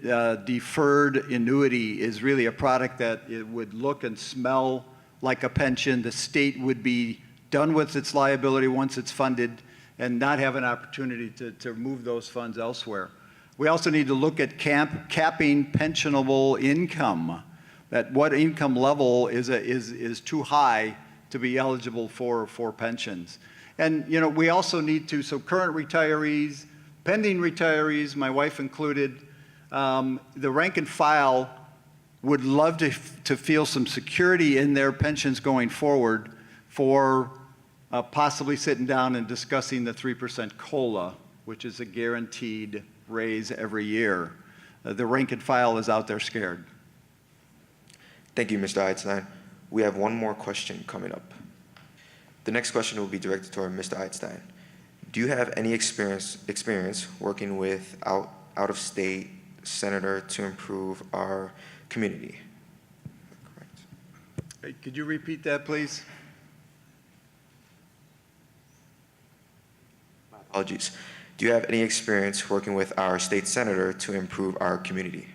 deferred annuity is really a product that it would look and smell like a pension. The state would be done with its liability once it's funded and not have an opportunity to move those funds elsewhere. We also need to look at capping pensionable income, that what income level is too high to be eligible for pensions. And we also need to, so current retirees, pending retirees, my wife included, the rank and file would love to feel some security in their pensions going forward for possibly sitting down and discussing the 3% COLA, which is a guaranteed raise every year. The rank and file is out there scared. Thank you, Mr. Eidstein. We have one more question coming up. The next question will be directed toward Mr. Eidstein. Do you have any experience working with out-of-state senator to improve our community? Correct. Hey, could you repeat that, please? My apologies. Do you have any experience working with our state senator to improve our community?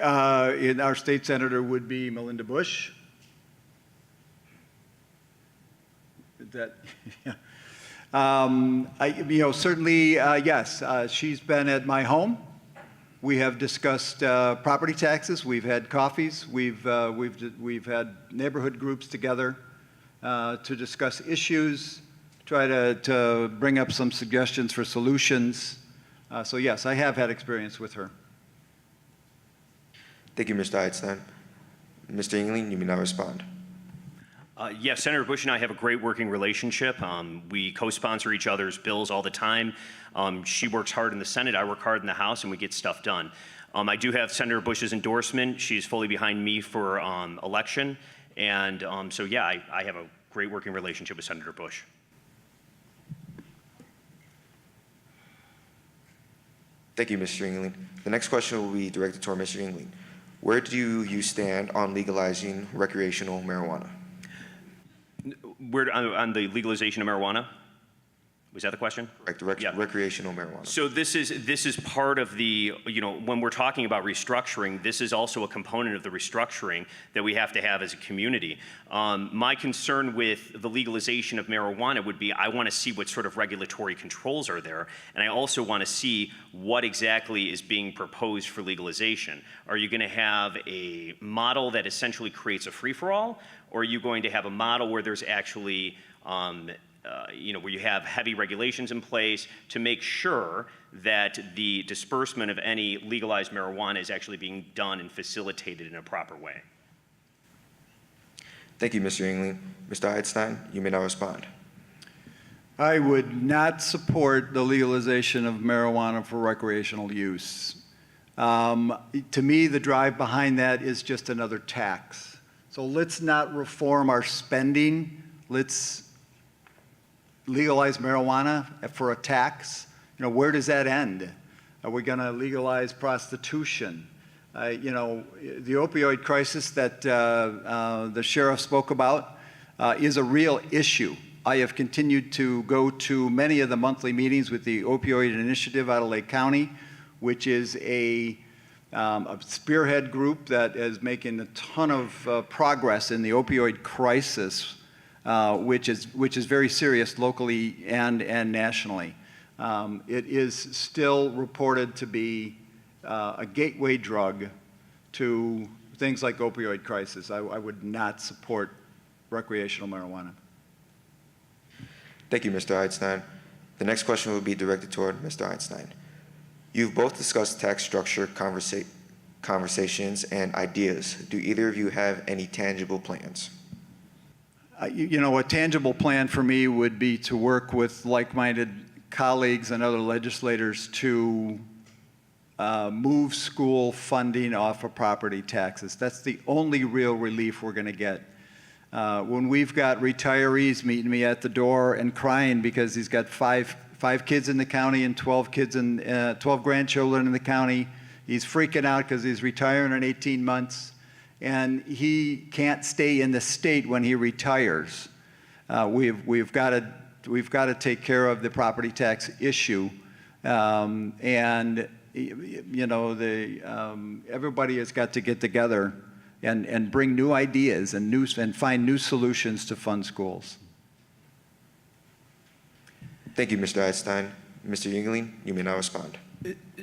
Our state senator would be Melinda Bush. Certainly, yes. She's been at my home. We have discussed property taxes. We've had coffees. We've had neighborhood groups together to discuss issues, try to bring up some suggestions for solutions. So yes, I have had experience with her. Thank you, Mr. Eidstein. Mr. Engling, you may now respond. Yes, Senator Bush and I have a great working relationship. We co-sponsor each other's bills all the time. She works hard in the Senate, I work hard in the House, and we get stuff done. I do have Senator Bush's endorsement. She's fully behind me for election. And so, yeah, I have a great working relationship with Senator Bush. Thank you, Mr. Engling. The next question will be directed toward Mr. Engling. Where do you stand on legalizing recreational marijuana? Where, on the legalization of marijuana? Was that the question? Correct, recreational marijuana. So this is part of the, when we're talking about restructuring, this is also a component of the restructuring that we have to have as a community. My concern with the legalization of marijuana would be I want to see what sort of regulatory controls are there, and I also want to see what exactly is being proposed for legalization. Are you going to have a model that essentially creates a free-for-all, or are you going to have a model where there's actually where you have heavy regulations in place to make sure that the disbursement of any legalized marijuana is actually being done and facilitated in a proper way? Thank you, Mr. Engling. Mr. Eidstein, you may now respond. I would not support the legalization of marijuana for recreational use. To me, the drive behind that is just another tax. So let's not reform our spending. Let's legalize marijuana for a tax. Where does that end? Are we going to legalize prostitution? The opioid crisis that the sheriff spoke about is a real issue. I have continued to go to many of the monthly meetings with the Opioid Initiative out of Lake County, which is a spearhead group that is making a ton of progress in the opioid crisis, which is very serious locally and nationally. It is still reported to be a gateway drug to things like opioid crisis. I would not support recreational marijuana. Thank you, Mr. Eidstein. The next question will be directed toward Mr. Eidstein. You've both discussed tax structure conversations and ideas. Do either of you have any tangible plans? A tangible plan for me would be to work with like-minded colleagues and other legislators to move school funding off of property taxes. That's the only real relief we're going to get. When we've got retirees meeting me at the door and crying because he's got five kids in the county and 12 grandchildren in the county, he's freaking out because he's retiring in 18 months. And he can't stay in the state when he retires. We've got to take care of the property tax issue, and everybody has got to get together and bring new ideas and find new solutions to fund schools. Thank you, Mr. Eidstein. Mr. Engling, you may now respond.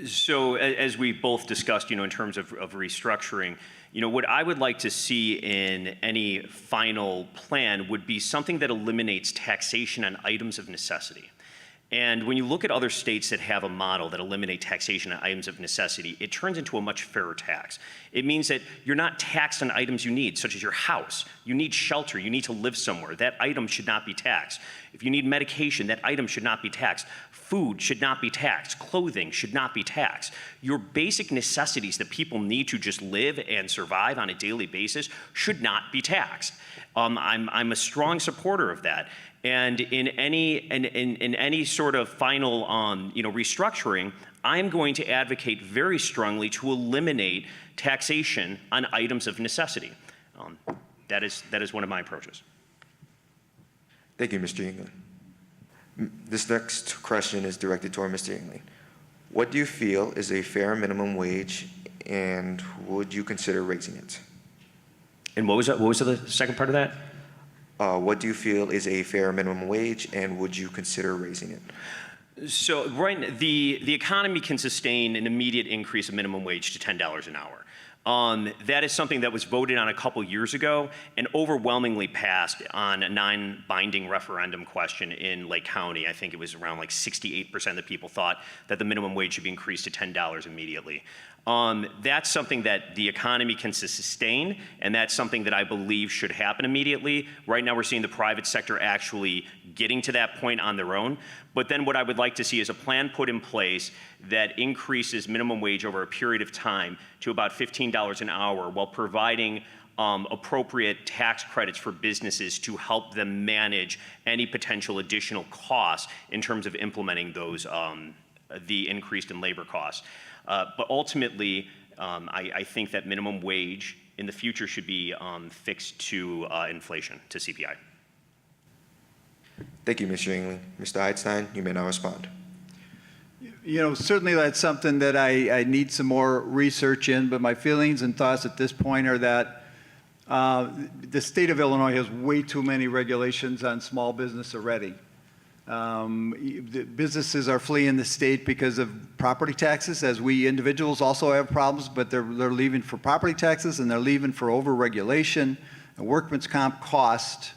So as we both discussed, in terms of restructuring, what I would like to see in any final plan would be something that eliminates taxation on items of necessity. And when you look at other states that have a model that eliminate taxation on items of necessity, it turns into a much fairer tax. It means that you're not taxed on items you need, such as your house. You need shelter, you need to live somewhere. That item should not be taxed. If you need medication, that item should not be taxed. Food should not be taxed. Clothing should not be taxed. Your basic necessities that people need to just live and survive on a daily basis should not be taxed. I'm a strong supporter of that. And in any sort of final restructuring, I'm going to advocate very strongly to eliminate taxation on items of necessity. That is one of my approaches. Thank you, Mr. Engling. This next question is directed toward Mr. Engling. What do you feel is a fair minimum wage, and would you consider raising it? And what was the second part of that? What do you feel is a fair minimum wage, and would you consider raising it? So the economy can sustain an immediate increase of minimum wage to $10 an hour. That is something that was voted on a couple years ago and overwhelmingly passed on a non-binding referendum question in Lake County. I think it was around like 68% of the people thought that the minimum wage should be increased to $10 immediately. That's something that the economy can sustain, and that's something that I believe should happen immediately. Right now, we're seeing the private sector actually getting to that point on their own. But then what I would like to see is a plan put in place that increases minimum wage over a period of time to about $15 an hour while providing appropriate tax credits for businesses to help them manage any potential additional costs in terms of implementing those, the increase in labor costs. But ultimately, I think that minimum wage in the future should be fixed to inflation, to CPI. Thank you, Mr. Yingling. Mr. Einstein, you may now respond. You know, certainly that's something that I need some more research in, but my feelings and thoughts at this point are that the state of Illinois has way too many regulations on small business already. The businesses are fleeing the state because of property taxes, as we individuals also have problems, but they're leaving for property taxes and they're leaving for over-regulation and workman's comp cost.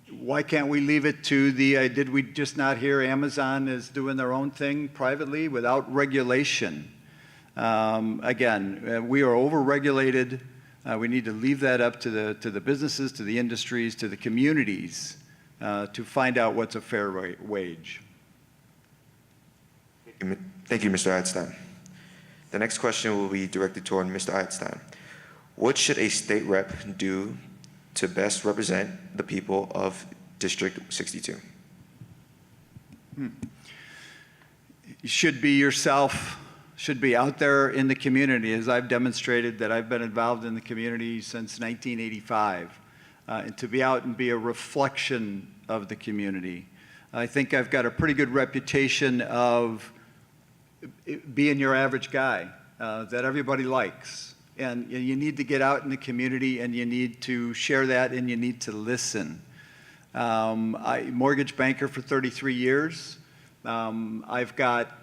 Why can't we leave it to the, did we just not hear Amazon is doing their own thing privately without regulation? Again, we are over-regulated. We need to leave that up to the businesses, to the industries, to the communities to find out what's a fair wage. Thank you, Mr. Einstein. The next question will be directed toward Mr. Einstein. What should a state rep do to best represent the people of District 62? You should be yourself, should be out there in the community, as I've demonstrated that I've been involved in the community since 1985, and to be out and be a reflection of the community. I think I've got a pretty good reputation of being your average guy that everybody likes. And you need to get out in the community and you need to share that and you need to listen. Mortgage banker for 33 years. I've got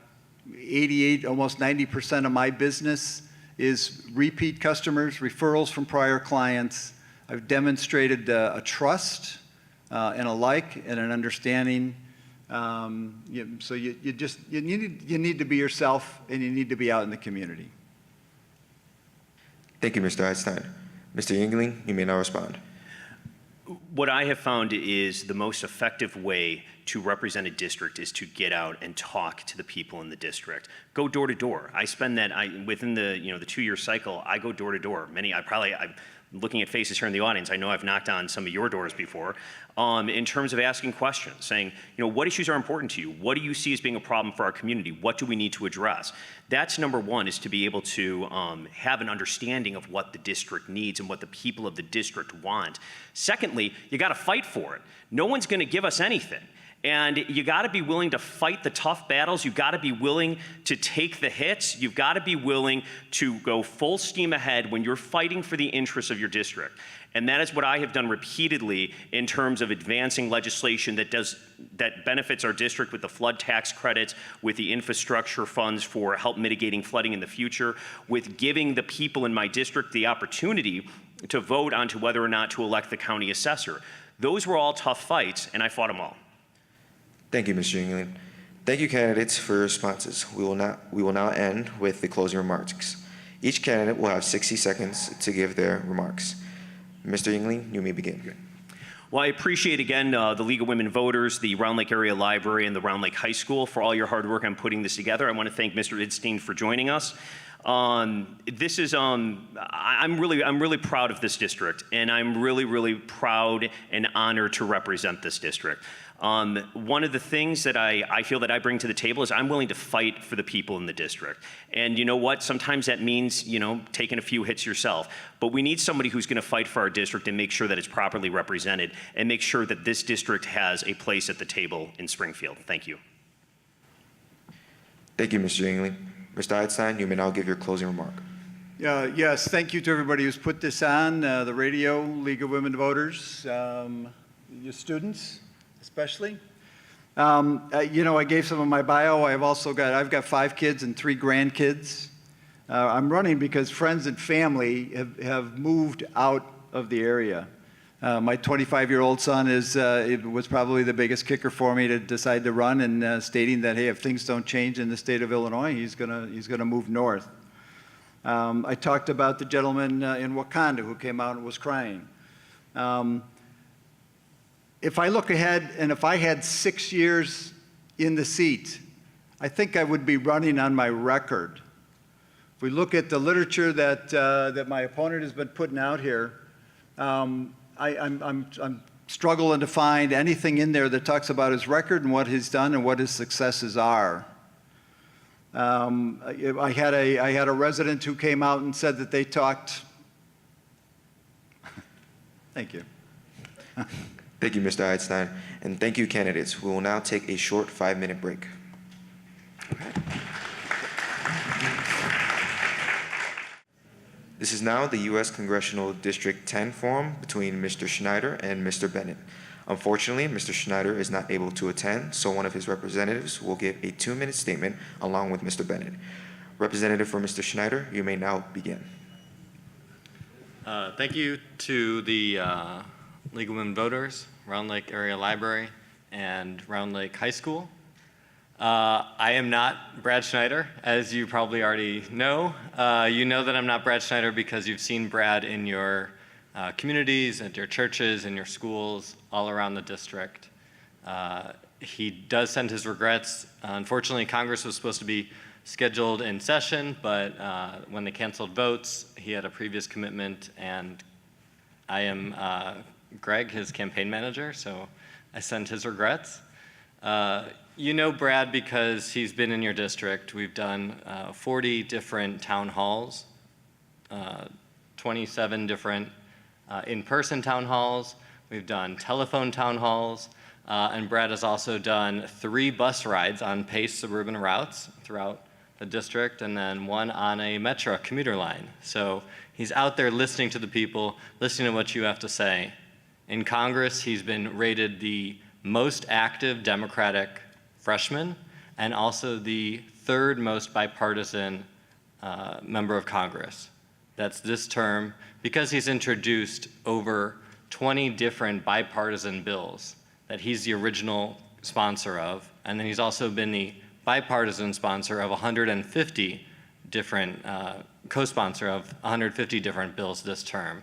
88, almost 90% of my business is repeat customers, referrals from prior clients. I've demonstrated a trust and a like and an understanding. So you need to be yourself and you need to be out in the community. Thank you, Mr. Einstein. Mr. Yingling, you may now respond. What I have found is the most effective way to represent a district is to get out and talk to the people in the district. Go door to door. I spend that within the the 2-year cycle. I go door to door. I'm looking at faces here in the audience. I know I've knocked on some of your doors before. In terms of asking questions, saying, what issues are important to you? What do you see as being a problem for our community? What do we need to address? That's number one, is to be able to have an understanding of what the district needs and what the people of the district want. Secondly, you got to fight for it. No one's going to give us anything. And you got to be willing to fight the tough battles. You've got to be willing to take the hits. You've got to be willing to go full steam ahead when you're fighting for the interests of your district. And that is what I have done repeatedly in terms of advancing legislation that benefits our district with the flood tax credits, with the infrastructure funds for help mitigating flooding in the future, with giving the people in my district the opportunity to vote on to whether or not to elect the county assessor. Those were all tough fights, and I fought them all. Thank you, Mr. Yingling. Thank you, candidates, for your responses. We will now end with the closing remarks. Each candidate will have 60 seconds to give their remarks. Mr. Yingling, you may begin. Well, I appreciate, again, the League of Women Voters, the Round Lake Area Library, and the Round Lake High School for all your hard work on putting this together. I want to thank Mr. Idstein for joining us. I'm really proud of this district, and I'm really proud and honored to represent this district. One of the things that I feel that I bring to the table is I'm willing to fight for the people in the district. And you know what? Sometimes that means, taking a few hits yourself. But we need somebody who's going to fight for our district and make sure that it's properly represented and make sure that this district has a place at the table in Springfield. Thank you. Thank you, Mr. Yingling. Mr. Einstein, you may now give your closing remark. Yes, thank you to everybody who's put this on, the radio, League of Women Voters, your students especially. I gave some of my bio. I've got 5 kids and 3 grandkids. I'm running because friends and family have moved out of the area. My 25-year-old son was probably the biggest kicker for me to decide to run, and stating that, hey, if things don't change in the state of Illinois, he's gonna move north. I talked about the gentleman in Wakanda who came out and was crying. If I look ahead, and if I had 6 years in the seat, I think I would be running on my record. If we look at the literature that my opponent has been putting out here, I'm struggling to find anything in there that talks about his record and what he's done and what his successes are. I had a resident who came out and said that they talked. Thank you. Thank you, Mr. Eidstein, and thank you, candidates. We will now take a short 5-minute break. This is now the U.S. Congressional District 10 forum between Mr. Schneider and Mr. Bennett. Unfortunately, Mr. Schneider is not able to attend, so one of his representatives will give a 2-minute statement along with Mr. Bennett. Representative for Mr. Schneider, you may now begin. Thank you to the League of Women Voters, Round Lake Area Library, and Round Lake High School. I am not Brad Schneider, as you probably already know. You know that I'm not Brad Schneider because you've seen Brad in your communities, at your churches, in your schools, all around the district. He does send his regrets. Unfortunately, Congress was supposed to be scheduled in session, but when they canceled votes, he had a previous commitment, and I am Greg, his campaign manager, so I send his regrets. You know Brad because he's been in your district. We've done 40 different town halls, 27 different in-person town halls. We've done telephone town halls, and Brad has also done 3 bus rides on PACE suburban routes throughout the district, and then 1 on a Metra commuter line. So he's out there listening to the people, listening to what you have to say. In Congress, he's been rated the most active Democratic freshman and also the 3rd most bipartisan member of Congress. That's this term, because he's introduced over 20 different bipartisan bills that he's the original sponsor of, and then he's also been the bipartisan sponsor of 150 different, co-sponsor of 150 different bills this term.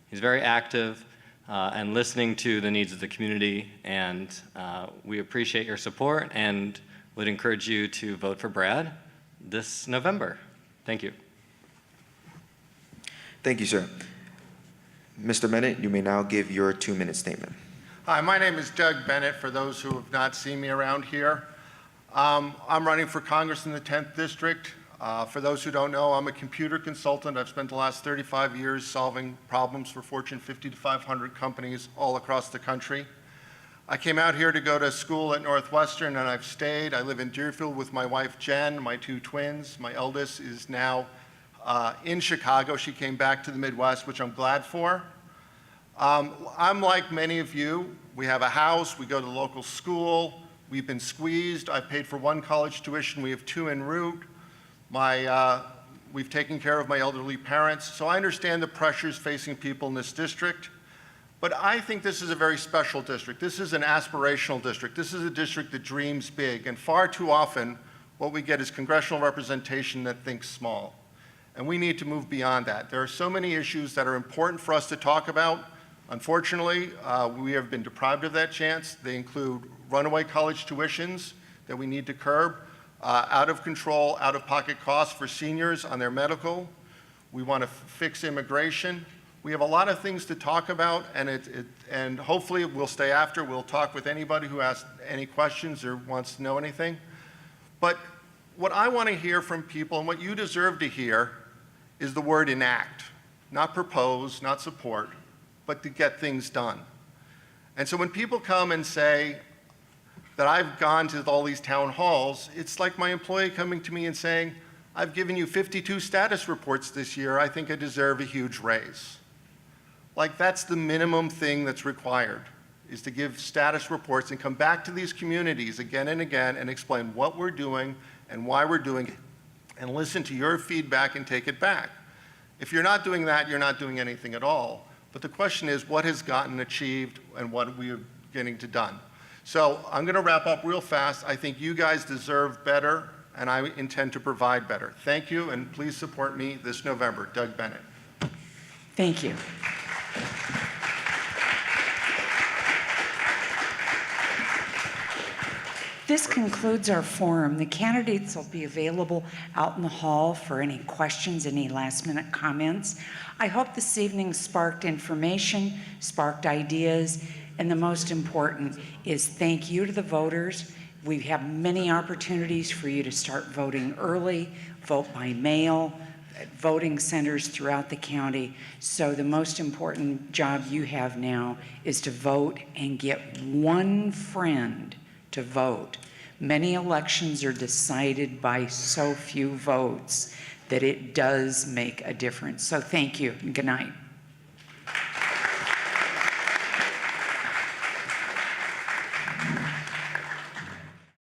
He's very active and listening to the needs of the community, and we appreciate your support and would encourage you to vote for Brad this November. Thank you. Thank you, sir. Mr. Bennett, you may now give your 2-minute statement. Hi, my name is Doug Bennett, for those who have not seen me around here. I'm running for Congress in the 10th District. For those who don't know, I'm a computer consultant. I've spent the last 35 years solving problems for Fortune 50 to 500 companies all across the country. I came out here to go to school at Northwestern, and I've stayed. I live in Deerfield with my wife, Jen, my 2 twins. My eldest is now in Chicago. She came back to the Midwest, which I'm glad for. I'm like many of you. We have a house. We go to the local school. We've been squeezed. I've paid for 1 college tuition. We have 2 en route. We've taken care of my elderly parents, so I understand the pressures facing people in this district. But I think this is a very special district. This is an aspirational district. This is a district that dreams big, and far too often what we get is congressional representation that thinks small. And we need to move beyond that. There are so many issues that are important for us to talk about. Unfortunately, we have been deprived of that chance. They include runaway college tuitions that we need to curb, out of control, out-of-pocket costs for seniors on their medical. We want to fix immigration. We have a lot of things to talk about, and hopefully we'll stay after. We'll talk with anybody who has any questions or wants to know anything. But what I want to hear from people, and what you deserve to hear, is the word enact. Not propose, not support, but to get things done. And so when people come and say that I've gone to all these town halls, it's like my employee coming to me and saying, I've given you 52 status reports this year, I think I deserve a huge raise. Like, that's the minimum thing that's required. is to give status reports and come back to these communities again and again and explain what we're doing and why we're doing it, and listen to your feedback and take it back. If you're not doing that, you're not doing anything at all. But the question is, what has gotten achieved and what we are getting to done? So I'm going to wrap up real fast. I think you guys deserve better, and I intend to provide better. Thank you, and please support me this November. Doug Bennett. Thank you. This concludes our forum. The candidates will be available out in the hall for any questions, any last-minute comments. I hope this evening sparked information, sparked ideas, and the most important is thank you to the voters. We have many opportunities for you to start voting early, vote by mail, at voting centers throughout the county. So the most important job you have now is to vote and get one friend to vote. Many elections are decided by so few votes that it does make a difference. So thank you and good night.